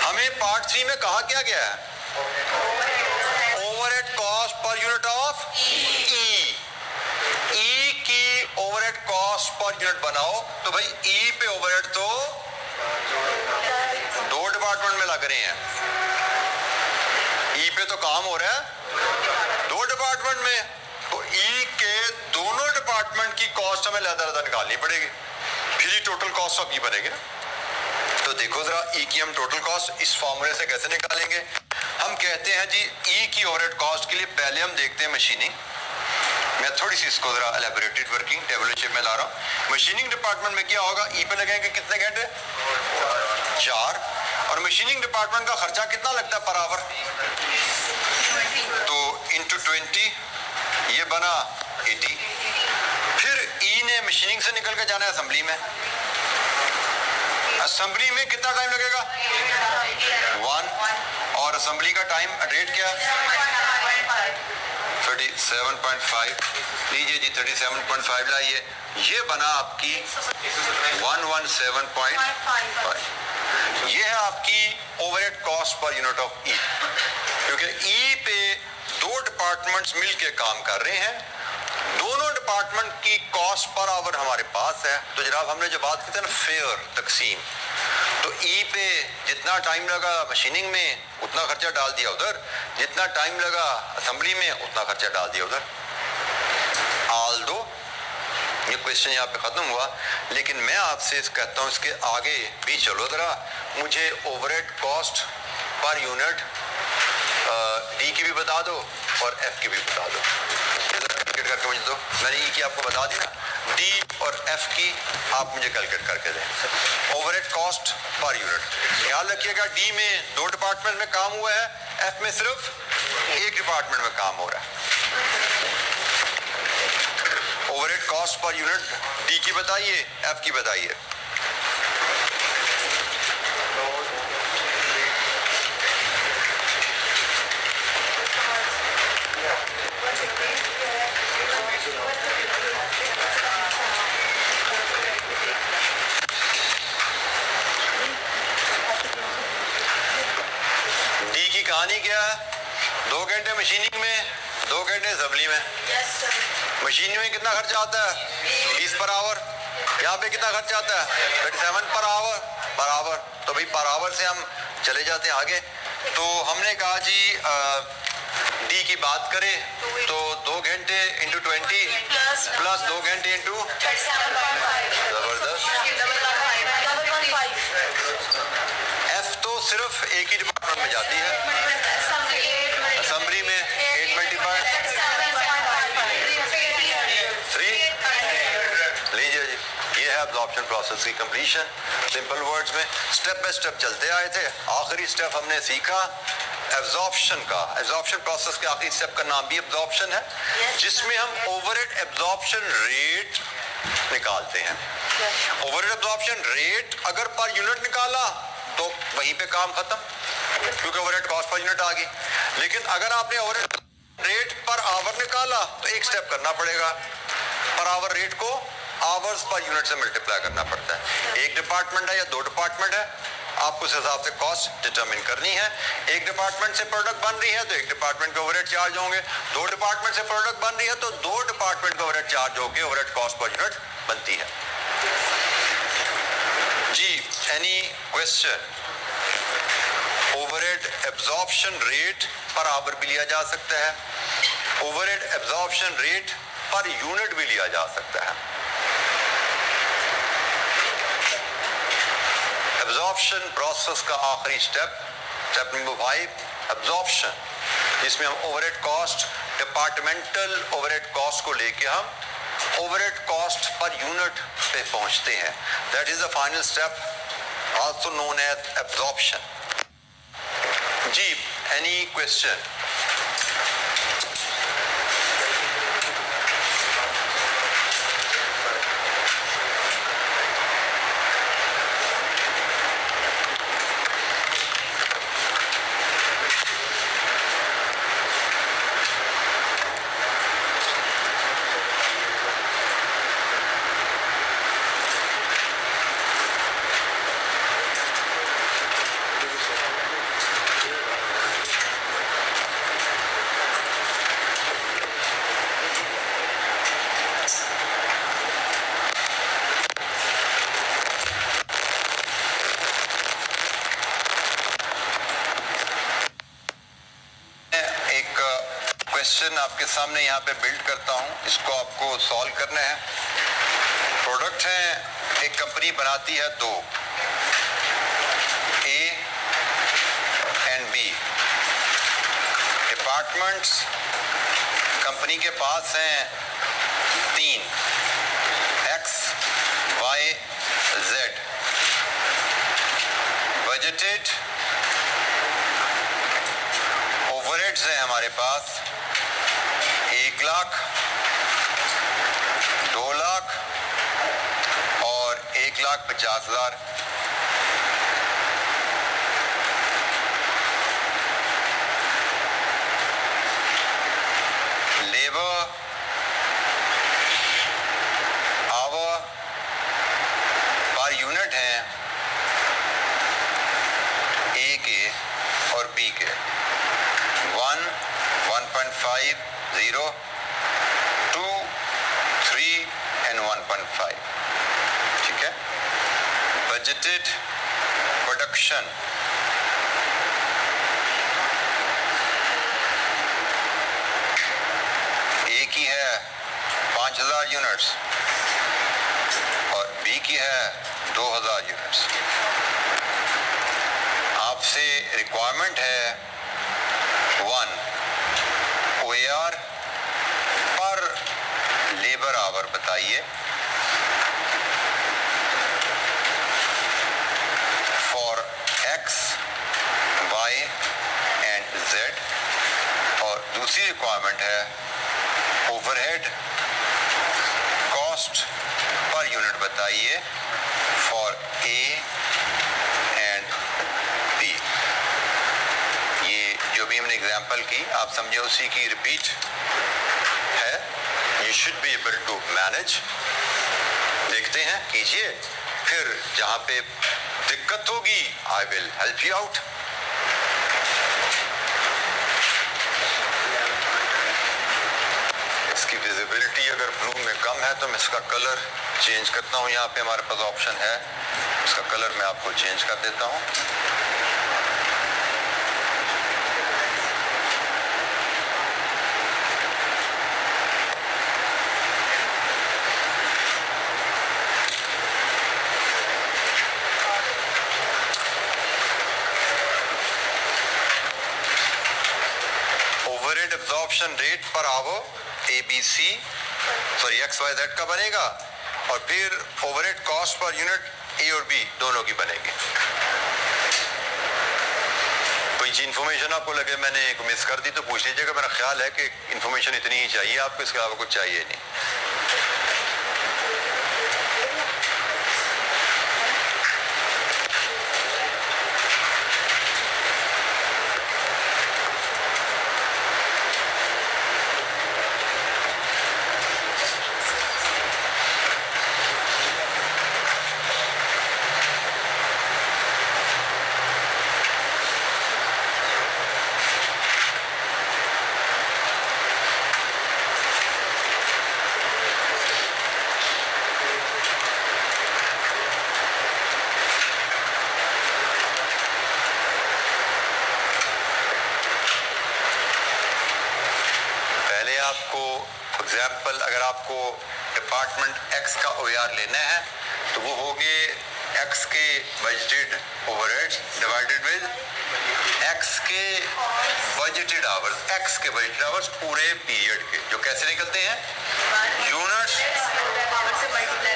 हमें पार्ट 3 में कहा क्या गया है, overhead cost per unit of E की ओवरहेड कॉस्ट पर यूनिट बनाओ। तो भाई ई पे ओवरहेड तो 2 डिपार्टमेंट में लग रहे हैं, ई पे तो काम हो रहा है 2 डिपार्टमेंट में, तो ई के दोनों डिपार्टमेंट की कॉस्ट हमें अलग-अलग निकालनी पड़ेगी, फिर ही टोटल कॉस्ट ऑफ ई बनेगी ना। तो देखो जरा ई की हम टोटल कॉस्ट इस फॉर्मूले से कैसे निकालेंगे। हम कहते हैं जी ई की ओवरहेड कॉस्ट के लिए पहले हम देखते हैं मशीनिंग। मैं थोड़ी सी इसको जरा एलैबोरेटेड वर्किंग टेबल शेप में ला रहा हूँ। मशीनिंग डिपार्टमेंट में क्या होगा, ई पे लगेंगे कितने घंटे 4, और मशीनिंग डिपार्टमेंट का खर्चा कितना लगता है पर आवर, तो इंटू 20 ये बना 80। फिर ई ने मशीनिंग से निकल के जाना है असेंबली में। असेंबली में कितना टाइम लगेगा 1, और असेंबली का टाइम रेट क्या 37.5। लीजिए जी 37.5 लाइए, ये बना आपकी 117.5। ये है आपकी overhead cost per unit of E. क्योंकि ई पे 2 डिपार्टमेंट्स मिलके काम कर रहे हैं, दोनों डिपार्टमेंट की कॉस्ट पर आवर हमारे पास है। तो जनाब हमने जो बात की थी ना फेयर तकसीम, तो ई पे जितना टाइम लगा मशीनिंग में उतना खर्चा डाल दिया उधर, जितना टाइम लगा असेंबली में उतना खर्चा डाल दिया उधर। ऑल दो ये क्वेश्चन यहाँ पे खत्म हुआ, लेकिन मैं आपसे कहता हूँ इसके आगे भी चलो जरा। मुझे overhead cost per unit D की भी बता दो और एफ की भी बता दो, कैलकुलेट करके मुझे दो। मैंने ई की आपको बता दी ना, डी और एफ की आप मुझे कैलकुलेट करके दें। ओवरहेड कॉस्ट पर यूनिट ख्याल रखिएगा, डी में 2 डिपार्टमेंट में काम हुआ है, एफ में सिर्फ एक डिपार्टमेंट में काम हो रहा है। Overhead cost per unit D की बताइए, एफ की बताइए। डी की कहानी क्या है? 2 घंटे मशीनिंग में, 2 घंटे असेंबली में। मशीनिंग में कितना खर्चा आता है? 20 पर आवर। यहाँ पे कितना खर्चा आता है? 37 पर आवर। तो भाई पर आवर से हम चले जाते हैं आगे। तो हमने कहा जी डी की बात करें तो 2 घंटे इंटू 20 प्लस 2 घंटे इंटू जबरदस्त। एफ तो सिर्फ एक ही डिपार्टमेंट में जाती है, असेंबली में 8 मल्टीप्लाई 3। लीजिए जी, ये है एब्जॉर्प्शन प्रोसेस की कंप्लीशन। सिंपल वर्ड्स में स्टेप बाय स्टेप चलते आए थे। आखिरी स्टेप हमने सीखा एब्जॉर्प्शन का। एब्जॉर्प्शन प्रोसेस के आखिरी स्टेप का नाम भी एब्जॉर्प्शन है, जिसमें हम ओवरहेड एब्जॉर्प्शन रेट निकालते हैं। ओवरहेड एब्जॉर्प्शन रेट अगर पर यूनिट निकाला तो वहीं पे काम खत्म, क्योंकि ओवरहेड कॉस्ट पर यूनिट आ गई। लेकिन अगर आपने ओवरहेड रेट पर आवर निकाला तो एक स्टेप करना पड़ेगा, पर आवर रेट को आवर्स पर यूनिट से मल्टीप्लाई करना पड़ता है। एक डिपार्टमेंट है या 2 डिपार्टमेंट है, आपको उस हिसाब से कॉस्ट डिटरमिन करनी है। एक डिपार्टमेंट से प्रोडक्ट बन रही है तो एक डिपार्टमेंट के ओवरहेड चार्ज होंगे। 2 डिपार्टमेंट से प्रोडक्ट बन रही है तो 2 डिपार्टमेंट के ओवरहेड चार्ज होकर ओवरहेड कॉस्ट पर यूनिट बनती है। जी, any question? Overhead absorption rate per hour भी लिया जा सकता है, overhead absorption rate per unit भी लिया जा सकता है। एब्जॉर्प्शन प्रोसेस का आखिरी स्टेप नंबर 5, एब्जॉर्प्शन, जिसमें हम overhead cost, departmental overhead cost को लेके हम ओवरहेड कॉस्ट पर यूनिट पे पहुंचते हैं। That is the final step, also known as absorption. जी, एनी क्वेश्चन? क्वेश्चन आपके सामने यहाँ पे बिल्ड करता हूँ, इसको आपको सॉल्व करना है। प्रोडक्ट है, एक कंपनी बनाती है 2, A and B. Departments company के पास हैं 3, X Y Z. Budgeted overheads हैं हमारे पास 1 लाख, 2 लाख और 1,50,000। लेबर आवर पर यूनिट हैं ए के और बी के 1, 1.5, 0, 2, 3 and 1.5। ठीक है। बजटेड प्रोडक्शन ए की है 5,000 यूनिट्स और बी की है 2,000 यूनिट्स। आपसे रिक्वायरमेंट है 1 OAR पर लेबर आवर बताइए for X, Y and Z है ओवरहेड कॉस्ट पर यूनिट बताइए फॉर ए एंड बी। ये जो भी हमने एग्जांपल की आप समझे उसी की रिपीट है। You should be able to manage. देखते हैं, कीजिए, फिर जहां पे दिक्कत होगी I will help you out. इसकी विजिबिलिटी अगर ब्लू में कम है तो मैं इसका कलर चेंज करता हूं। यहाँ पे हमारे पास ऑप्शन है, इसका कलर मैं आपको चेंज कर देता हूं। Overhead absorption rate per our ABC sorry XYZ का बनेगा और फिर overhead cost per unit A और B दोनों की बनेगी। कोई चीज इंफॉर्मेशन आपको लगे मैंने मिस कर दी तो पूछ लीजिएगा। मेरा ख्याल है कि इंफॉर्मेशन इतनी ही चाहिए आपको, इसके अलावा कुछ चाहिए नहीं। आपको एग्जाम्पल अगर आपको डिपार्टमेंट X का OAR लेना है तो वो होंगे X के budgeted overheads divided with X के बजटेड आवर्स, X के बजटेड आवर्स पूरे पीरियड के, जो कैसे निकलते हैं यूनिट्स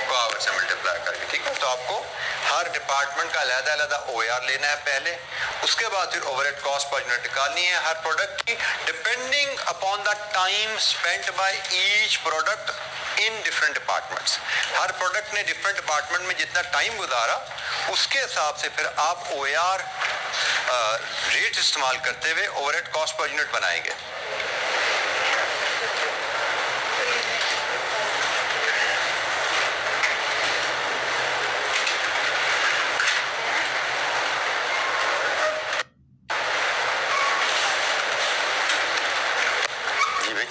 को आवर से मल्टीप्लाई करके। ठीक है, तो आपको हर डिपार्टमेंट का अलग अलग OAR लेना है पहले, उसके बाद फिर ओवरहेड कॉस्ट पर यूनिट निकालनी है हर प्रोडक्ट की depending upon the time spent by each product in different departments. Her product ने डिफरेंट डिपार्टमेंट में जितना टाइम गुजारा उसके हिसाब से फिर आप OAR रेट इस्तेमाल करते हुए ओवरहेड कॉस्ट पर यूनिट बनाएंगे।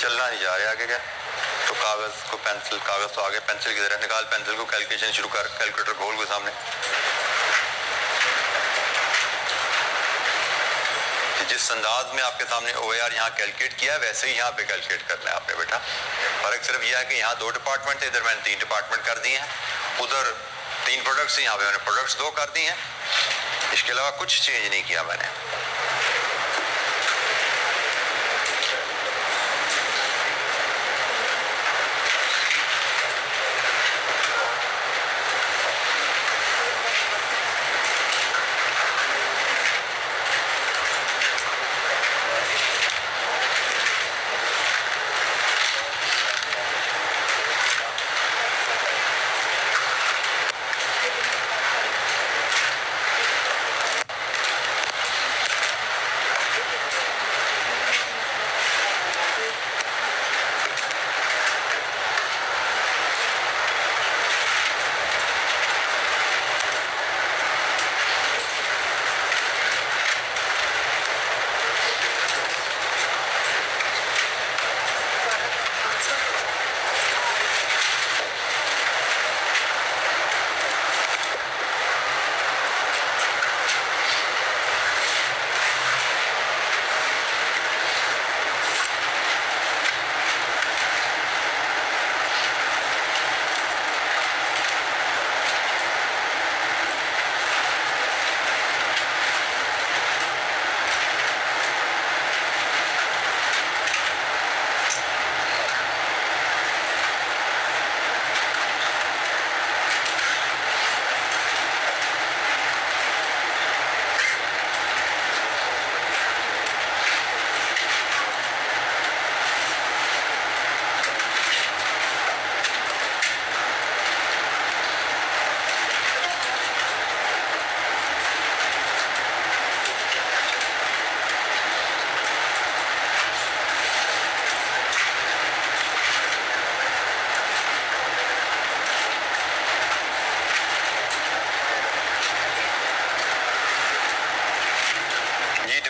चलना नहीं जा रहा आगे क्या, तो कागज को पेंसिल, कागज तो आगे, पेंसिल की तरह निकाल, पेंसिल को कैलकुलेशन शुरू कर, कैलकुलेटर खोल के सामने। जिस अंदाज में आपके सामने OAR यहाँ कैलकुलेट किया वैसे ही यहाँ पे कैलकुलेट करना है आपने बेटा। फर्क सिर्फ यह है कि यहाँ 2 डिपार्टमेंट थे, इधर मैंने 3 डिपार्टमेंट कर दिए हैं, उधर 3 प्रोडक्ट्स यहाँ पे मैंने प्रोडक्ट्स 2 कर दिए हैं। इसके अलावा कुछ चेंज नहीं किया मैंने।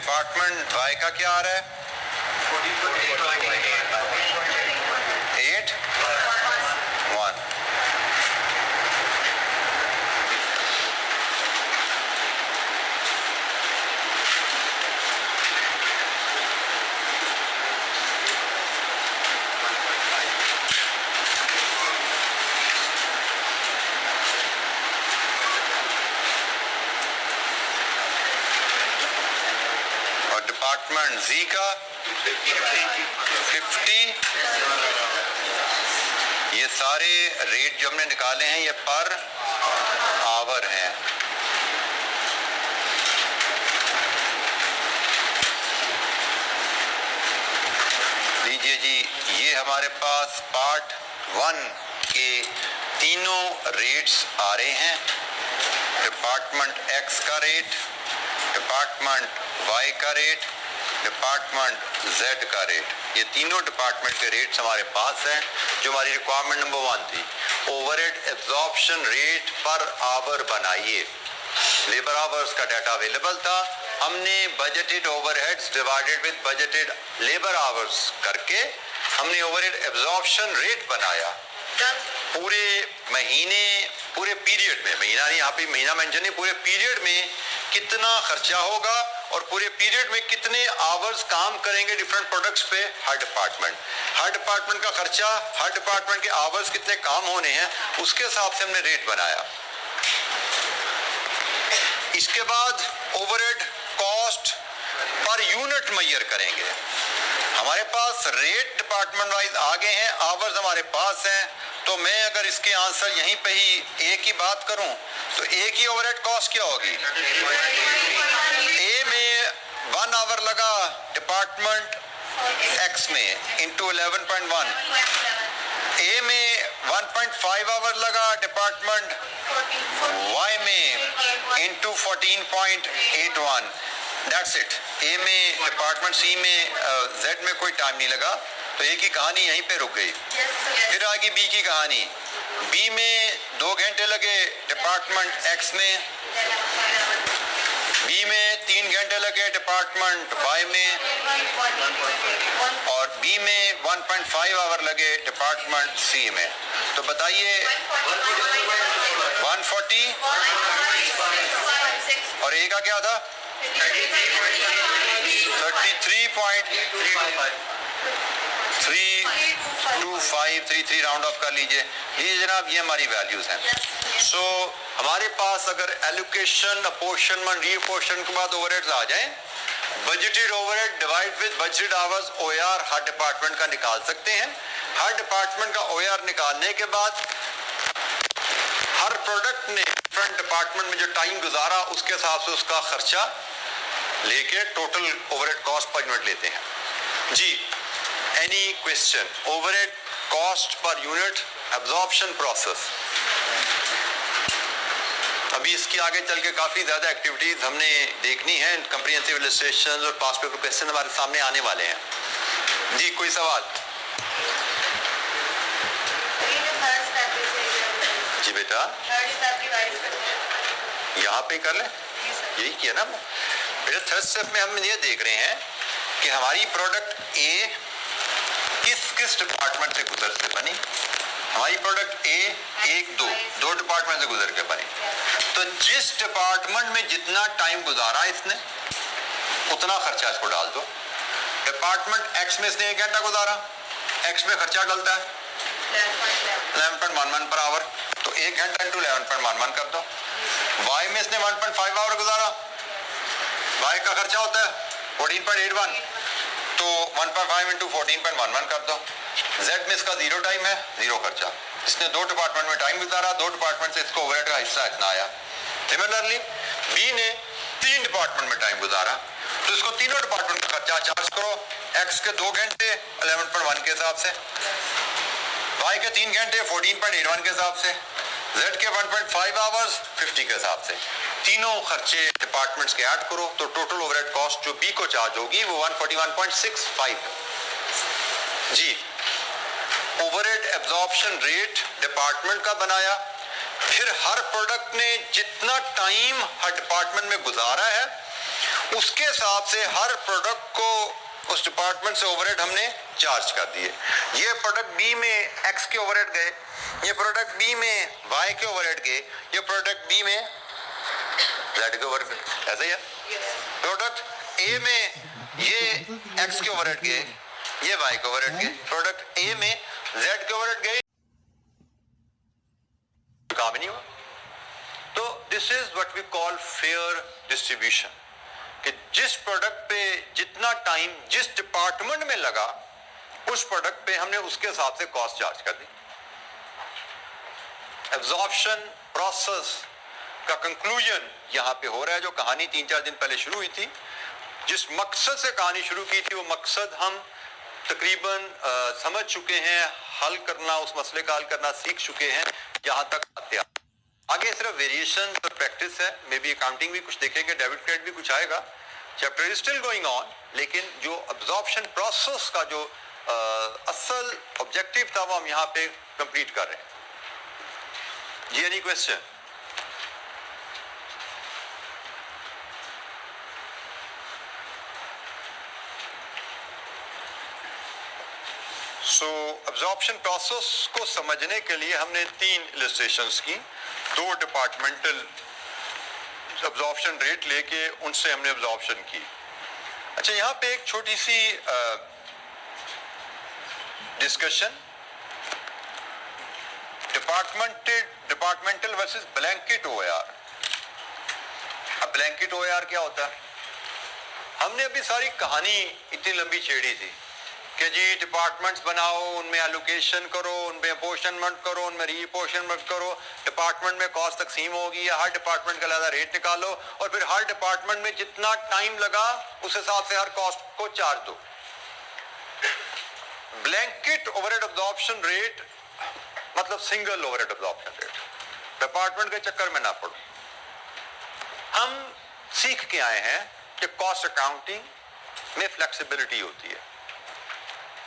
डिपार्टमेंट वाई का क्या आ रहा है? 8 1। डिपार्टमेंट जी का 50। ये सारे रेट जो हमने निकाले हैं ये पर आवर हैं। लीजिए जी, ये हमारे पास पार्ट 1 के तीनों रेट्स आ रहे हैं। डिपार्टमेंट एक्स का रेट, डिपार्टमेंट वाई का रेट, डिपार्टमेंट जेड का रेट। ये तीनों डिपार्टमेंट के रेट्स हमारे पास हैं। जो हमारी रिक्वायरमेंट नंबर 1 थी, overhead absorption rate per our बनाइए। लेबर आवर्स का डाटा अवेलेबल था, हमने budgeted overheads divided with budgeted labour hours करके हमने ओवरहेड एब्जॉर्प्शन रेट बनाया। पूरे महीने, पूरे पीरियड में, महीना नहीं, यहाँ पे महीना मेंशन है, पूरे पीरियड में कितना खर्चा होगा और पूरे पीरियड में कितने आवर्स काम करेंगे डिफरेंट प्रोडक्ट्स पे हर डिपार्टमेंट का खर्चा, हर डिपार्टमेंट के आवर्स कितने काम होने हैं, उसके हिसाब से हमने रेट बनाया। इसके बाद overhead cost per unit measure करेंगे। हमारे पास रेट डिपार्टमेंट वाइज आ गए हैं, आवर्स हमारे पास हैं, तो मैं अगर इसके आंसर यहीं पे ही ए की बात करूं तो ए की ओवरहेड कॉस्ट क्या होगी? ए में 1 आवर लगा डिपार्टमेंट एक्स में इंटू 11.1, ए में 1.5 आवर लगा डिपार्टमेंट वाई में इंटू 14.81। That's it. ए में, डिपार्टमेंट सी में, जेड में कोई टाइम नहीं लगा, तो ए की कहानी यहीं पे रुक गई। फिर आगे बी की कहानी, बी में 2 घंटे लगे डिपार्टमेंट एक्स में, बी में 3 घंटे लगे डिपार्टमेंट वाई में, और बी में 1.5 आवर लगे डिपार्टमेंट सी में। तो बताइए 140 और ए का क्या था? 33.325 राउंड ऑफ कर लीजिए। ये जनाब, ये हमारी वैल्यूज हैं। सो हमारे पास अगर एलोकेशन, अपोर्शनमेंट, रीअपोर्शन के बाद ओवरहेड्स आ जाएं, budgeted overhead divide with budgeted hours OR her department का निकाल सकते हैं। हर डिपार्टमेंट का ओआर निकालने के बाद हर प्रोडक्ट ने डिफरेंट डिपार्टमेंट में जो टाइम गुजारा उसके हिसाब से उसका खर्चा लेके total overhead cost per unit लेते हैं। जी, any question? Overhead cost per unit absorption process. अभी इसकी आगे चल के काफी ज्यादा एक्टिविटीज हमने देखनी है। कंप्रिहेंसिव इलस्ट्रेशंस और पास्ट पेपर क्वेश्चन हमारे सामने आने वाले हैं। जी, कोई सवाल? जी बेटा, यहाँ पे कर ले, यही किया ना बेटा। थर्ड स्टेप में हम ये देख रहे हैं कि हमारी प्रोडक्ट ए किस डिपार्टमेंट से गुजर से बनी। हमारी प्रोडक्ट ए 1-2 डिपार्टमेंट से गुजर के बनी। तो जिस डिपार्टमेंट में जितना टाइम गुजारा इसने, उतना खर्चा इसको डाल दो। डिपार्टमेंट एक्स में इसने 1 घंटा गुजारा, एक्स में खर्चा डलता है 11.11 पर आवर, तो 1 घंटा इंटू 11.11 कर दो। वाई में इसने 1.5 आवर गुजारा, वाई का खर्चा होता है 14.81, तो 1.5 इंटू 14.11 कर दो। जेड में इसका 0 टाइम है, 0 खर्चा। इसने 2 डिपार्टमेंट में टाइम गुजारा, 2 डिपार्टमेंट से इसको ओवरहेड का हिस्सा इतना आया। सिमिलरली बी ने 3 डिपार्टमेंट में टाइम गुजारा, तो इसको तीनों डिपार्टमेंट का खर्चा चार्ज करो। एक्स के 2 घंटे 11.1 के हिसाब से, वाई के 3 घंटे 14.81 के हिसाब से, जेड के 1.5 आवर्स 50 के हिसाब से। तीनों खर्चे डिपार्टमेंट्स के ऐड करो तो टोटल ओवरहेड कॉस्ट जो बी को चार्ज होगी वो 141.65। जी, ओवरहेड एब्जॉर्प्शन रेट डिपार्टमेंट का बनाया, फिर हर प्रोडक्ट ने जितना टाइम हर डिपार्टमेंट में गुजारा है उसके हिसाब से हर प्रोडक्ट को उस डिपार्टमेंट से ओवरहेड हमने चार्ज कर दिए। ये प्रोडक्ट बी में एक्स के ओवरहेड गए, ये प्रोडक्ट बी में वाई के ओवरहेड गए, ये प्रोडक्ट बी में जेड के ओवरहेड गए, ऐसा ही है। प्रोडक्ट ए में ये एक्स के ओवरहेड गए, ये वाई के ओवरहेड गए, प्रोडक्ट ए में जेड के ओवरहेड गए, काम नहीं हुआ। तो this is what we call fair distribution, कि जिस प्रोडक्ट पे जितना टाइम जिस डिपार्टमेंट में लगा उस प्रोडक्ट पे हमने उसके हिसाब से कॉस्ट चार्ज कर दी। एब्जॉर्प्शन प्रोसेस का कंक्लूजन यहां पे हो रहा है। जो कहानी 3-4 दिन पहले शुरू हुई थी, जिस मकसद से कहानी शुरू की थी, वो मकसद हम तकरीबन समझ चुके हैं, हल करना, उस मसले का हल करना सीख चुके हैं। यहां तक आते हैं, आगे सिर्फ वेरिएशन और प्रैक्टिस है। मे बी अकाउंटिंग भी कुछ देखेंगे, डेबिट क्रेडिट भी कुछ आएगा, chapter is still going on. लेकिन जो अब्जॉर्प्शन प्रोसेस का जो असल ऑब्जेक्टिव था वो हम यहाँ पे कंप्लीट कर रहे हैं। जी एनी क्वेश्चन? सो अब्जॉर्प्शन प्रोसेस को समझने के लिए हमने 3 इलस्ट्रेशंस की। 2 डिपार्टमेंटल अब्जॉर्प्शन रेट लेके उनसे हमने अब्जॉर्प्शन की। अच्छा, यहाँ पे एक छोटी सी discussion, departmental versus blanket OAR. अब ब्लैंकेट ओआर क्या होता है? हमने अभी सारी कहानी इतनी लंबी छेड़ी थी कि जी डिपार्टमेंट्स बनाओ, उनमें एलोकेशन करो, उनमें अपोर्शनमेंट करो, उनमें रीअपोर्शनमेंट करो, डिपार्टमेंट में कॉस्ट तकसीम होगी, हर डिपार्टमेंट का अलग रेट निकालो और फिर हर डिपार्टमेंट में जितना टाइम लगा उस हिसाब से हर कॉस्ट को चार्ज दो। ब्लैंकेट ओवरहेड अब्जॉर्प्शन रेट मतलब single overhead absorption rate. Department के चक्कर में ना पड़ो। हम सीख के आए हैं कि कॉस्ट अकाउंटिंग में फ्लेक्सिबिलिटी होती है।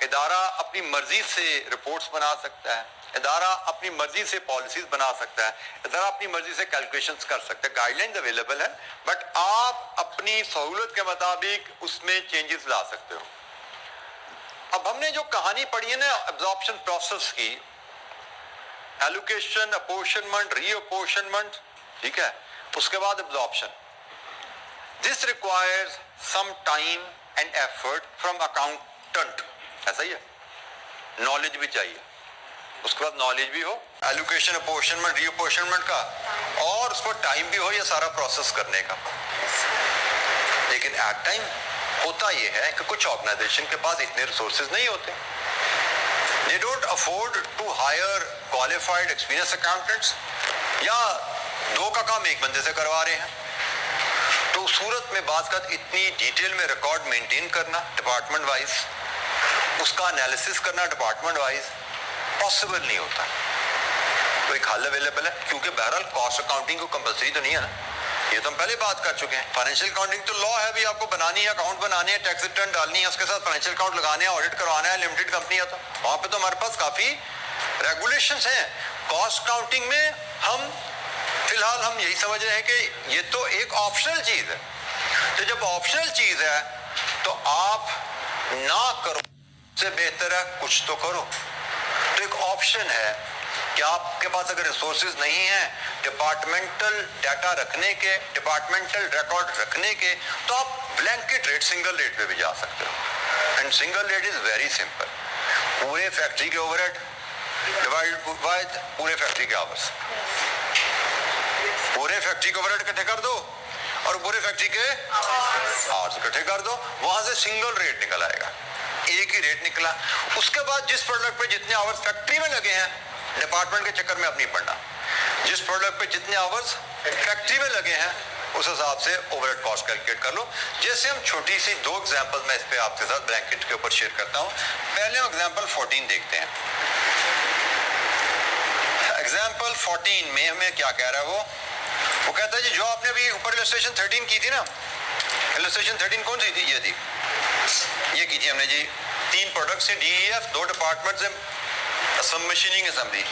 इदारा अपनी मर्जी से रिपोर्ट्स बना सकता है, इदारा अपनी मर्जी से पॉलिसीज बना सकता है, इदारा अपनी मर्जी से कैलकुलेशंस कर सकता है। गाइडलाइंस अवेलेबल है, बट आप अपनी सहूलत के मुताबिक उसमें चेंजेस ला सकते हो। अब हमने जो कहानी पढ़ी है ना एब्जॉर्प्शन प्रोसेस की, एलोकेशन, अपोर्शनमेंट, रीअपोर्शनमेंट, ठीक है, उसके बाद absorption. This requires some time and effort from accountant, ऐसा ही है। नॉलेज भी चाहिए, उसके बाद नॉलेज भी हो, एलोकेशन, अपोर्शनमेंट, रीअपोर्शनमेंट का, और उस पर टाइम भी हो ये सारा प्रोसेस करने का। लेकिन एट टाइम होता ये है कि कुछ ऑर्गेनाइजेशन के पास इतने रिसोर्सेज नहीं होते। They don't afford to hire qualified experienced accountants, या 2 का काम एक बंदे से करवा रहे हैं। तो उस सूरत में बात का इतनी डिटेल में रिकॉर्ड मेंटेन करना डिपार्टमेंट वाइज, उसका एनालिसिस करना डिपार्टमेंट वाइज पॉसिबल नहीं होता। तो एक हल अवेलेबल है, क्योंकि बहरहाल कॉस्ट अकाउंटिंग को कंपलसरी तो नहीं है ना, ये तो हम पहले बात कर चुके हैं। फाइनेंशियल अकाउंटिंग तो लॉ है, भी आपको बनानी है, अकाउंट बनानी है, टैक्स रिटर्न डालनी है, उसके साथ फाइनेंशियल अकाउंट लगाने हैं, ऑडिट करवाना है, लिमिटेड कंपनी है, तो वहां पे तो हमारे पास काफी रेगुलेशंस हैं। कॉस्ट अकाउंटिंग में हम फिलहाल हम यही समझ रहे हैं कि ये तो एक ऑप्शनल चीज है। तो जब ऑप्शनल चीज है तो आप ना करो से बेहतर है कुछ तो करो। तो एक ऑप्शन है कि आपके पास अगर रिसोर्सेज नहीं है डिपार्टमेंटल डाटा रखने के, डिपार्टमेंटल रिकॉर्ड रखने के, तो आप ब्लैंकेट रेट, सिंगल रेट पे भी जा सकते हो। And single rate is very simple, पूरे फैक्ट्री के ओवरहेड डिवाइड बाय पूरे फैक्ट्री के आवर्स। पूरे फैक्ट्री के ओवरहेड इकट्ठे कर दो और पूरे फैक्ट्री के आवर्स इकट्ठे कर दो, वहां से सिंगल रेट निकल आएगा, एक ही रेट निकला। उसके बाद जिस प्रोडक्ट पे जितने आवर्स फैक्ट्री में लगे हैं, डिपार्टमेंट के चक्कर में अब नहीं पड़ना, जिस प्रोडक्ट पे जितने आवर्स फैक्ट्री में लगे हैं उस हिसाब से ओवरहेड कॉस्ट कैलकुलेट कर लो। जैसे हम छोटी सी 2 एग्जांपल मैं इस पे आपके साथ ब्लैंकेट के ऊपर शेयर करता हूं। पहले एग्जांपल 14 देखते हैं। एग्जांपल 14 में हमें क्या कह रहा है, वो कहता है जी जो आपने अभी ऊपर इलस्ट्रेशन 13 की थी ना, इलस्ट्रेशन 13 कौन सी थी? ये थी, ये की थी हमने जी। 3 प्रोडक्ट से DEF, 2 डिपार्टमेंट से सब मशीनिंग असेंबली।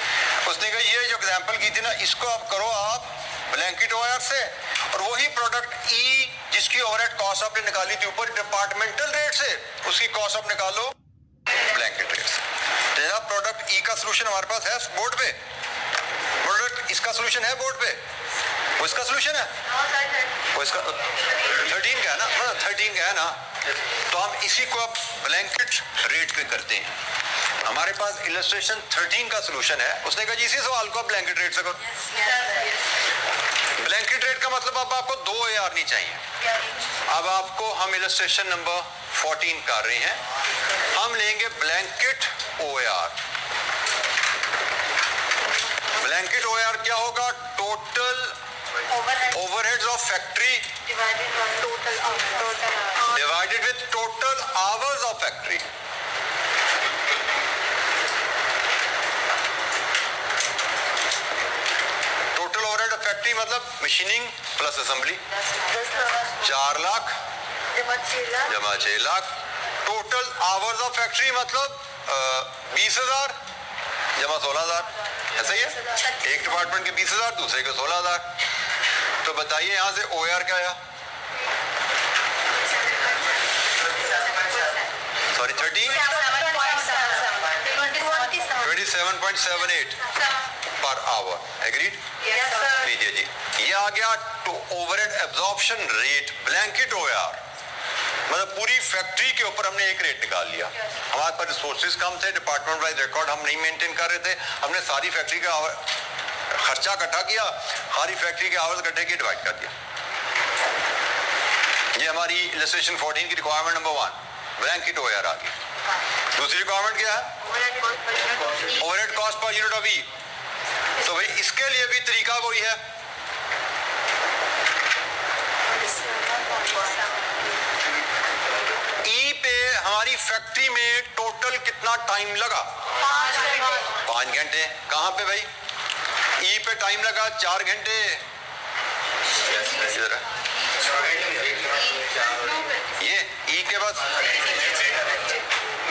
उसने कहा ये जो एग्जांपल की थी ना, इसको आप करो आप ब्लैंकेट ओआर से, और वही प्रोडक्ट E जिसकी ओवरहेड ओवरहेड कॉस्ट आपने निकाली थी ऊपर डिपार्टमेंटल रेट से, उसकी कॉस्ट आप निकालो ब्लैंकेट रेट से। जनाब प्रोडक्ट ई का सोल्यूशन हमारे पास है बोर्ड पे, प्रोडक्ट इसका सोल्यूशन है बोर्ड पे, वो इसका सोल्यूशन है, वो इसका 13 का है ना, 13 का है ना। तो हम इसी को अब ब्लैंकेट रेट पे करते हैं। हमारे पास इलस्ट्रेशन 13 का सोल्यूशन है, उसने कहा जी इसी सवाल को आप ब्लैंकेट रेट से करो। ब्लैंकेट रेट का मतलब अब आपको 2 AR नहीं चाहिए। अब आपको हम इलस्ट्रेशन नंबर 14 कर रहे हैं, हम लेंगे ब्लैंकेट OAR। ब्लैंकेट OAR क्या होगा? Total overheads of factory divided with total hours of factory. Total overhead of factory मतलब मशीनिंग प्लस असेंबली 4 लाख जमा 6 lakh. Total hours of factory मतलब 20,000 जमा 16,000, ऐसा ही है। एक डिपार्टमेंट के 20,000, दूसरे के 16,000। तो बताइए यहां से OAR क्या आया? Sorry 27.78 per hour. एग्रीड? लीजिए जी, ये आ गया तो overhead absorption rate blanket OAR, मतलब पूरी फैक्ट्री के ऊपर हमने एक रेट निकाल लिया। हमारे पास रिसोर्सेज कम थे, डिपार्टमेंट वाइज रिकॉर्ड हम नहीं मेंटेन कर रहे थे, हमने सारी फैक्ट्री का खर्चा इकट्ठा किया, सारी फैक्ट्री के आवर्स इकट्ठे किए, डिवाइड कर दिया। ये हमारी इलस्ट्रेशन 14 की रिक्वायरमेंट नंबर 1 ब्लैंकेट OAR आ गई। दूसरी रिक्वायरमेंट क्या है? Overhead cost per unit of E. तो भाई इसके लिए भी तरीका वही है, ई पे हमारी फैक्ट्री में टोटल कितना टाइम लगा? 5 घंटे। कहां पे भाई? ई पे टाइम लगा 4 घंटे। ये ई के बाद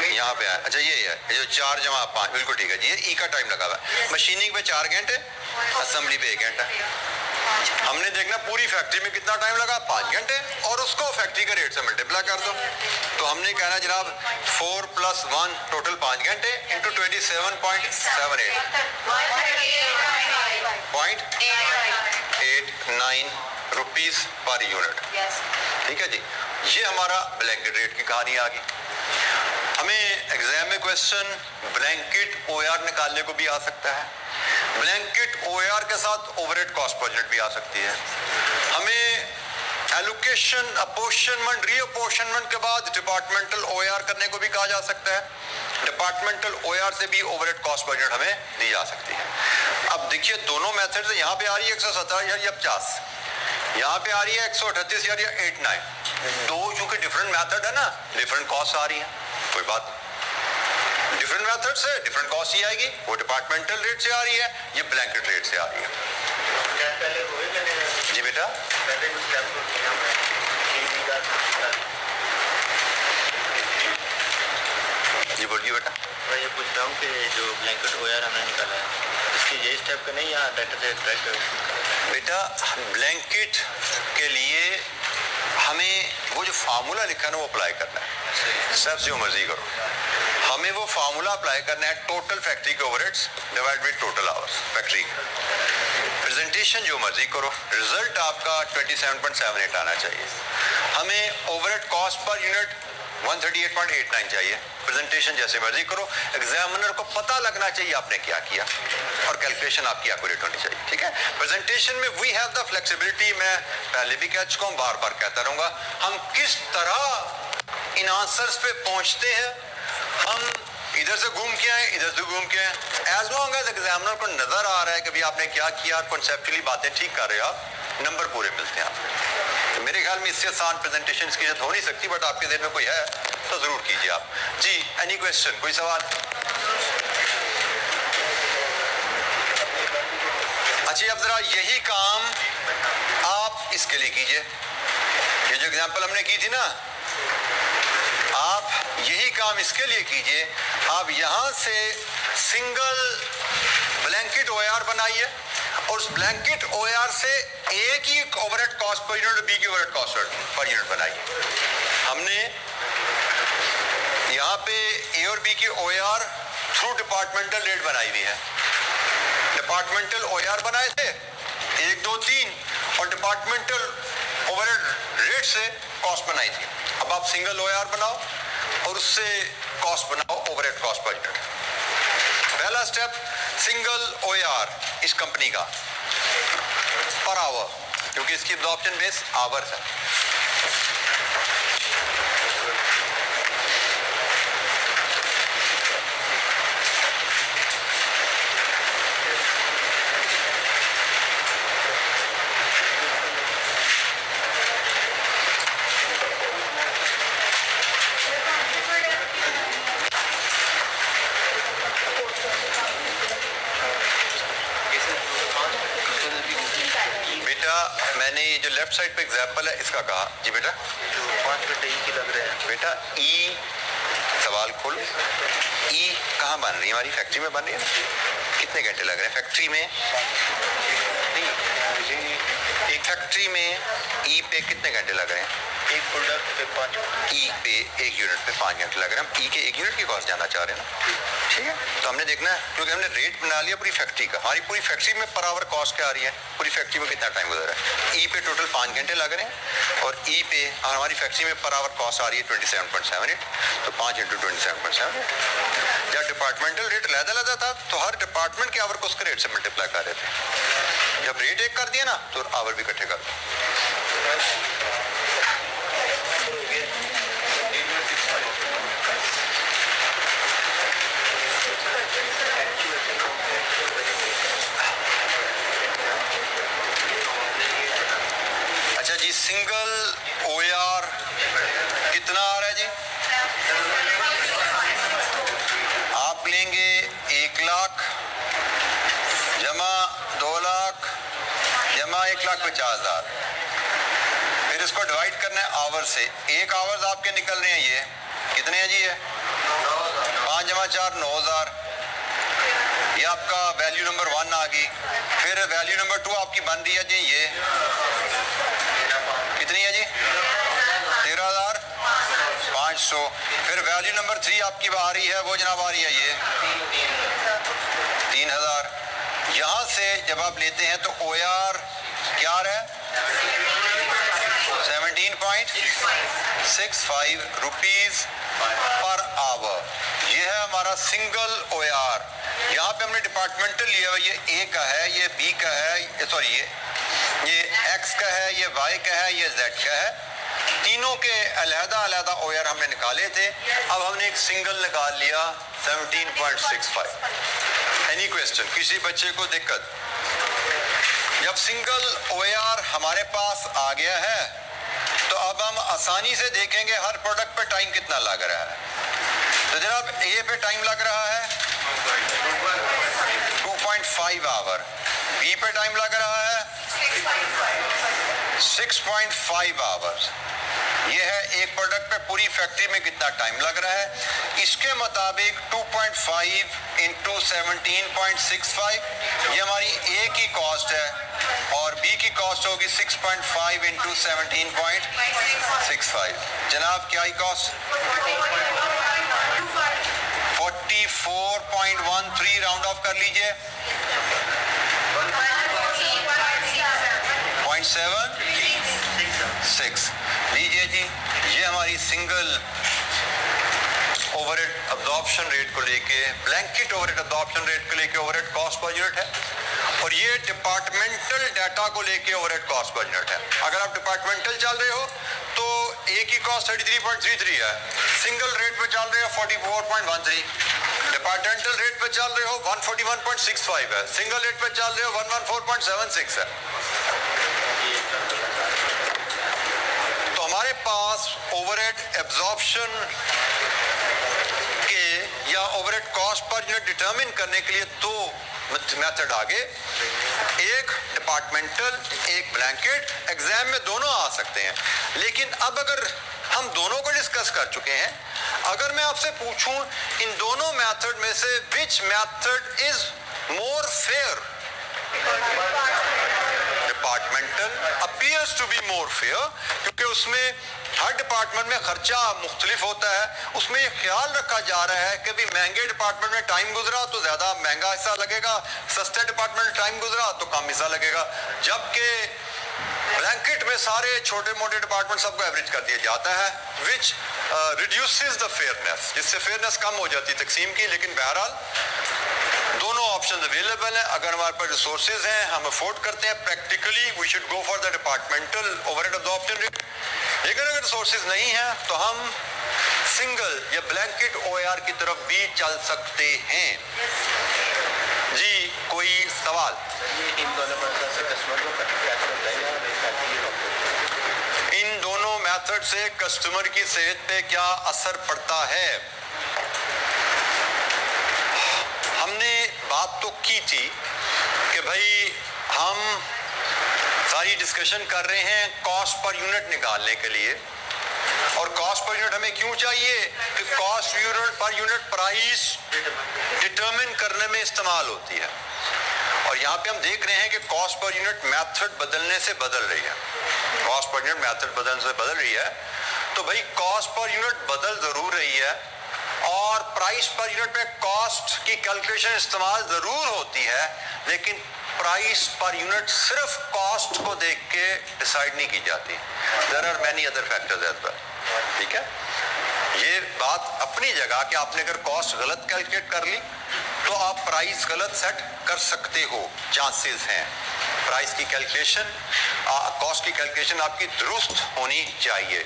यहाँ पे है, अच्छा ये है जो 4 जमा 5, बिल्कुल ठीक है जी, ये ई का टाइम लगा हुआ है। मशीनिंग पे 4 घंटे, असेंबली पे 1 घंटा। हमने देखना पूरी फैक्ट्री में कितना टाइम लगा, 5 घंटे, और उसको फैक्ट्री के रेट से मल्टीप्लाई कर दो। तो हमने कहना जनाब 4 + 1 टोटल 5 घंटे इंटू 27.78.89 रुपीज पर यूनिट। ठीक है जी, ये हमारा ब्लैंकेट रेट की कहानी आ गई। हमें एग्जाम में क्वेश्चन ब्लैंकेट OAR निकालने को भी आ सकता है, ब्लैंकेट OAR के साथ ओवरहेड कॉस्ट पर यूनिट भी आ सकती है। हमें एलोकेशन, अपोर्शनमेंट, रीअपोर्शनमेंट के बाद डिपार्टमेंटल OAR करने को भी कहा जा सकता है। डिपार्टमेंटल OAR से भी ओवरहेड कॉस्ट पर यूनिट हमें दी जा सकती है। अब देखिए दोनों मेथड से, यहाँ पे आ रही है 117 या 50, यहाँ पे आ रही है 138 या 89। दो चूंकि डिफरेंट मेथड है ना, डिफरेंट कॉस्ट आ रही है, कोई बात नहीं। डिफरेंट मेथड से डिफरेंट कॉस्ट ही आएगी। वो डिपार्टमेंटल रेट से आ रही है, ये ब्लैंकेट रेट से आ रही है। जी बेटा, जी बोलिए बेटा।
मैं ये पूछ रहा हूँ कि जो ब्लैंकेट OAR हमने निकाला है, इसकी ये स्टेप का नहीं, या डाटा से ट्रैक?
बेटा ब्लैंकेट के लिए हमें वो जो फार्मूला लिखा है ना वो अप्लाई करना है। सब जो मर्जी करो, हमें वो फार्मूला अप्लाई करना है। टोटल फैक्ट्री के overheads divide by total hours factory. Presentation जो मर्जी करो, रिजल्ट आपका 27.78 आना चाहिए। हमें ओवरहेड कॉस्ट पर यूनिट 138.89 चाहिए। प्रेजेंटेशन जैसे मर्जी करो, एग्जामिनर को पता लगना चाहिए आपने क्या किया, और कैलकुलेशन आपकी एक्यूरेट होनी चाहिए। ठीक है, प्रेजेंटेशन में वी हैव द फ्लेक्सिबिलिटी। मैं पहले भी कह चुका हूँ, बार बार कहता रहूंगा, हम किस तरह इन आंसर्स पे पहुंचते हैं। हम इधर से घूम के आए, इधर से घूम के आए, एज लॉन्ग एज एग्जामिनर को नजर आ रहा है कि भाई आपने क्या किया, कॉन्सेप्चुअली बातें ठीक कर रहे हो आप, नंबर पूरे मिलते हैं आपको। तो मेरे ख्याल में इससे आसान प्रेजेंटेशन की जरूरत हो नहीं सकती, बट आपके दिल में कोई है तो जरूर कीजिए आप। जी, एनी क्वेश्चन, कोई सवाल? अच्छा, अब जरा यही काम आप इसके लिए कीजिए। ये जो एग्जांपल हमने की थी ना, आप यही काम इसके लिए कीजिए। आप यहां से सिंगल ब्लैंकेट OAR बनाइए और उस ब्लैंकेट ओआर से ए की ओवरहेड कॉस्ट पर यूनिट और बी की ओवरहेड कॉस्ट पर यूनिट बनाई। हमने यहाँ पे ए और बी की ओआर थ्रू डिपार्टमेंटल रेट बनाई हुई है। डिपार्टमेंटल ओआर बनाए थे 1, 2, 3 और डिपार्टमेंटल ओवरहेड रेट से कॉस्ट बनाई थी। अब आप सिंगल ओआर बनाओ और उससे कॉस्ट बनाओ ओवरहेड कॉस्ट पर यूनिट। पहला स्टेप सिंगल ओआर इस कंपनी का पर आवर, क्योंकि इसकी एब्जॉर्प्शन बेस आवर्स है। मैंने ये जो लेफ्ट साइड पे एग्जाम्पल है इसका कहा जी बेटा,
जो 5 बेटे ई के लग रहे हैं
बेटा ई सवाल खोलो, ई कहाँ बन रही है? हमारी फैक्ट्री में बन रही है ना? कितने घंटे लग रहे हैं फैक्ट्री में? एक फैक्ट्री में ई पे कितने घंटे लग रहे हैं?
एक प्रोडक्ट पे 5,
ई पे एक यूनिट पे 5 घंटे लग रहे हैं। हम ई के एक यूनिट की कॉस्ट जानना चाह रहे हैं ना, ठीक है? तो हमने देखना है, क्योंकि हमने रेट बना लिया पूरी फैक्ट्री का। हमारी पूरी फैक्ट्री में पर आवर कॉस्ट क्या आ रही है, पूरी फैक्ट्री में कितना टाइम गुजर रहा है। ई पे टोटल 5 घंटे लग रहे हैं और ई पे हमारी फैक्ट्री में पर आवर कॉस्ट आ रही है 27.78, तो 5 × 27.78। जब डिपार्टमेंटल रेट अलग-अलग था तो हर डिपार्टमेंट के आवर को उसके रेट से मल्टीप्लाई कर रहे थे। जब रेट एक कर दिया ना तो आवर भी इकट्ठे कर दो। अच्छा जी, सिंगल ओआर कितना आ रहा है जी? आप लेंगे 1 लाख जमा 2 लाख जमा 1,50,000, फिर इसको डिवाइड करना है आवर से। 1 आवर्स आपके निकल रहे हैं, ये कितने हैं जी? ये 5 जमा 4 9,000। ये आपका वैल्यू नंबर 1 आ गई। फिर वैल्यू नंबर 2 आपकी बन रही है जी, ये कितनी है जी? 13,500। फिर वैल्यू नंबर 3 आपकी आ रही है, वो जनाब आ रही है ये 3,000। यहां से जब आप लेते हैं तो ओआर क्या आ रहा है? 17.65 रुपीज पर आवर। ये है हमारा सिंगल ओआर। यहाँ पे हमने डिपार्टमेंटल लिया हुआ, ये ए का है, ये बी का है, सॉरी ये एक्स का है, ये वाई का है, ये जेड का है। तीनों के अलहदा ओआर हमने निकाले थे। अब हमने एक सिंगल निकाल लिया 17.65। Any question? किसी बच्चे को दिक्कत? जब सिंगल ओआर हमारे पास आ गया है तो अब हम आसानी से देखेंगे हर प्रोडक्ट पे टाइम कितना लग रहा है। तो जनाब ए पे टाइम लग रहा है 2.5 आवर, बी पे टाइम लग रहा है 6.5 आवर्स। ये है एक प्रोडक्ट पे पूरी फैक्ट्री में कितना टाइम लग रहा है। इसके मुताबिक 2.5 × 17.65 ये हमारी ए की कॉस्ट है और बी की कॉस्ट होगी 6.5 × 17.65। जनाब क्या ही कॉस्ट? 44.13 राउंड ऑफ कर लीजिए, 0.76 लीजिए जी। ये हमारी सिंगल ओवरहेड अब्जॉर्प्शन रेट को लेके, ब्लैंकेट ओवरहेड अब्जॉर्प्शन रेट को लेके ओवरहेड कॉस्ट पर यूनिट है, और ये डिपार्टमेंटल डाटा को लेके ओवरहेड कॉस्ट पर यूनिट है। अगर आप डिपार्टमेंटल चल रहे हो तो ए की कॉस्ट 33.33 है, सिंगल रेट पे चल रहे हो 44.13, डिपार्टमेंटल रेट पे चल रहे हो 141.65 है, सिंगल रेट पे चल रहे हो 114.76 है। तो हमारे पास ओवरहेड एब्जॉर्प्शन के या overhead cost per unit determine करने के लिए दो मेथड आगे, एक डिपार्टमेंटल, एक ब्लैंकेट। एग्जाम में दोनों आ सकते हैं, लेकिन अब अगर हम दोनों को डिस्कस कर चुके हैं, अगर मैं आपसे पूछूं इन दोनों मेथड में से which method is more fair, departmental appears to be more fair, क्योंकि उसमें हर डिपार्टमेंट में खर्चा मुख्तलिफ होता है। उसमें ये ख्याल रखा जा रहा है कि भी महंगे डिपार्टमेंट में टाइम गुजरा तो ज्यादा महंगा हिस्सा लगेगा, सस्ते डिपार्टमेंट में टाइम गुजरा तो कम हिस्सा लगेगा, जबकि ब्लैंकेट में सारे छोटे मोटे डिपार्टमेंट सबको एवरेज कर दिया जाता है, विच रिड्यूसेस द फेयरनेस, जिससे फेयरनेस कम हो जाती है तकसीम की। लेकिन बहरहाल दोनों ऑप्शन अवेलेबल हैं। अगर हमारे पास रिसोर्सेज हैं, हम अफोर्ड करते हैं, practically we should go for the departmental overhead adoption rate. लेकिन अगर रिसोर्सेज नहीं हैं तो हम सिंगल या ब्लैंकेट OAR की तरफ भी चल सकते हैं। जी, कोई सवाल?
इन दोनों मेथड से कस्टमर को क्या बताइए और
इन दोनों मेथड से कस्टमर की सेहत पे क्या असर पड़ता है? हमने बात तो की थी कि भाई हम सारी डिस्कशन कर रहे हैं कॉस्ट पर यूनिट निकालने के लिए, और कॉस्ट पर यूनिट हमें क्यों चाहिए? कि cost unit per unit price determine करने में इस्तेमाल होती है। और यहाँ पे हम देख रहे हैं कि कॉस्ट पर यूनिट मेथड बदलने से बदल रही है, कॉस्ट पर यूनिट मेथड बदलने से बदल रही है। तो भाई कॉस्ट पर यूनिट बदल जरूर रही है, और प्राइस पर यूनिट में कॉस्ट की कैलकुलेशन इस्तेमाल जरूर होती है, लेकिन प्राइस पर यूनिट सिर्फ कॉस्ट को देख के डिसाइड नहीं की जाती। There are many other factors as well. ठीक है, ये बात अपनी जगह कि आपने अगर कॉस्ट गलत कैलकुलेट कर ली तो आप प्राइस गलत सेट कर सकते हो, चांसेस हैं। प्राइस की कैलकुलेशन, कॉस्ट की कैलकुलेशन आपकी दुरुस्त होनी चाहिए।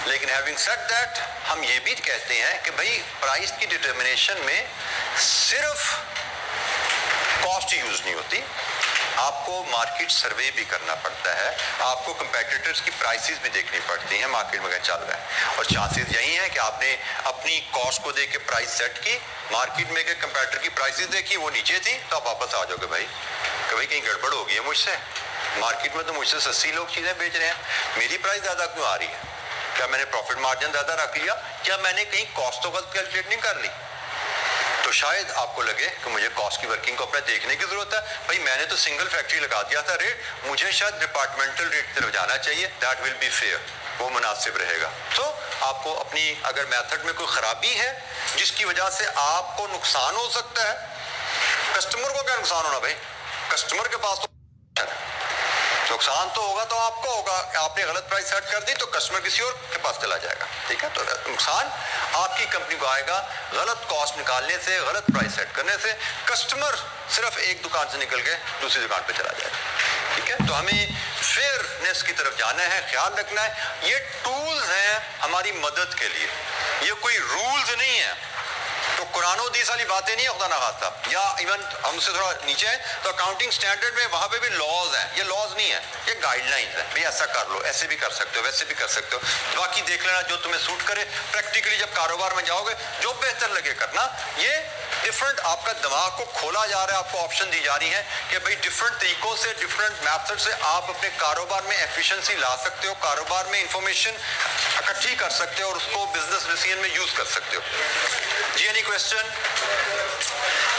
लेकिन हैविंग सेड दैट, हम ये भी कहते हैं कि भाई प्राइस की डिटर्मिनेशन में सिर्फ कॉस्ट यूज नहीं होती, आपको मार्केट सर्वे भी करना पड़ता है, आपको कंपेटिटर्स की प्राइसेस भी देखनी पड़ती हैं मार्केट में क्या चल रहा है। और चांसेस यही है कि आपने अपनी कॉस्ट को देख के प्राइस सेट की, मार्केट में के कंपेटिटर की प्राइसेस देखी, वो नीचे थी, तो आप वापस आ जाओगे भाई कि भाई कहीं गड़बड़ हो गई है मुझसे, मार्केट में तो मुझसे सस्ती लोग चीजें बेच रहे हैं, मेरी प्राइस ज्यादा क्यों आ रही है? क्या मैंने प्रॉफिट मार्जिन ज्यादा रख लिया? क्या मैंने कहीं कॉस्ट तो गलत कैलकुलेट नहीं कर ली? तो शायद आपको लगे कि मुझे कॉस्ट की वर्किंग को अपने देखने की जरूरत है। भाई मैंने तो सिंगल फैक्ट्री लगा दिया था रेट, मुझे शायद डिपार्टमेंटल रेट की तरफ जाना चाहिए, दैट विल बी फेयर, वो मुनासिब रहेगा। तो आपको अपनी अगर मेथड में कोई खराबी है जिसकी वजह से आपको नुकसान हो सकता है, कस्टमर को क्या नुकसान होना भाई? कस्टमर के पास तो नुकसान तो होगा, तो आपको होगा, आपने गलत प्राइस सेट कर दी तो कस्टमर किसी और के पास चला जाएगा। ठीक है, तो नुकसान आपकी कंपनी को आएगा गलत कॉस्ट निकालने से, गलत प्राइस सेट करने से। कस्टमर सिर्फ एक दुकान से निकल के दूसरी दुकान पे चला जाएगा। ठीक है, तो हमें फेयरनेस की तरफ जाना है, ख्याल रखना है। ये टूल्स हैं हमारी मदद के लिए, ये कोई रूल्स नहीं है। तो कुरान हदीस वाली बातें नहीं है खुदा ना खास्ता, या इवन हमसे थोड़ा नीचे है तो अकाउंटिंग स्टैंडर्ड में वहां पे भी लॉज हैं, ये लॉज नहीं है, ये गाइडलाइंस है। भाई ऐसा कर लो, ऐसे भी कर सकते हो, वैसे भी कर सकते हो, बाकी देख लेना जो तुम्हें सूट करे। प्रैक्टिकली जब कारोबार में जाओगे जो बेहतर लगे करना। ये डिफरेंट, आपका दिमाग को खोला जा रहा है, आपको ऑप्शन दी जा रही है कि भाई डिफरेंट तरीकों से, डिफरेंट मेथड से आप अपने कारोबार में एफिशिएंसी ला सकते हो, कारोबार में इंफॉर्मेशन इकट्ठी कर सकते हो और उसको बिजनेस डिसीजन में यूज कर सकते हो। जी एनी क्वेश्चन?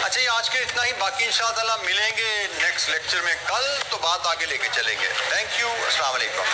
अच्छा, ये आज के इतना ही, बाकी इंशाअल्लाह मिलेंगे नेक्स्ट लेक्चर में कल, तो बात आगे लेके चलेंगे। थैंक यू, अस्सलाम वालेकुम।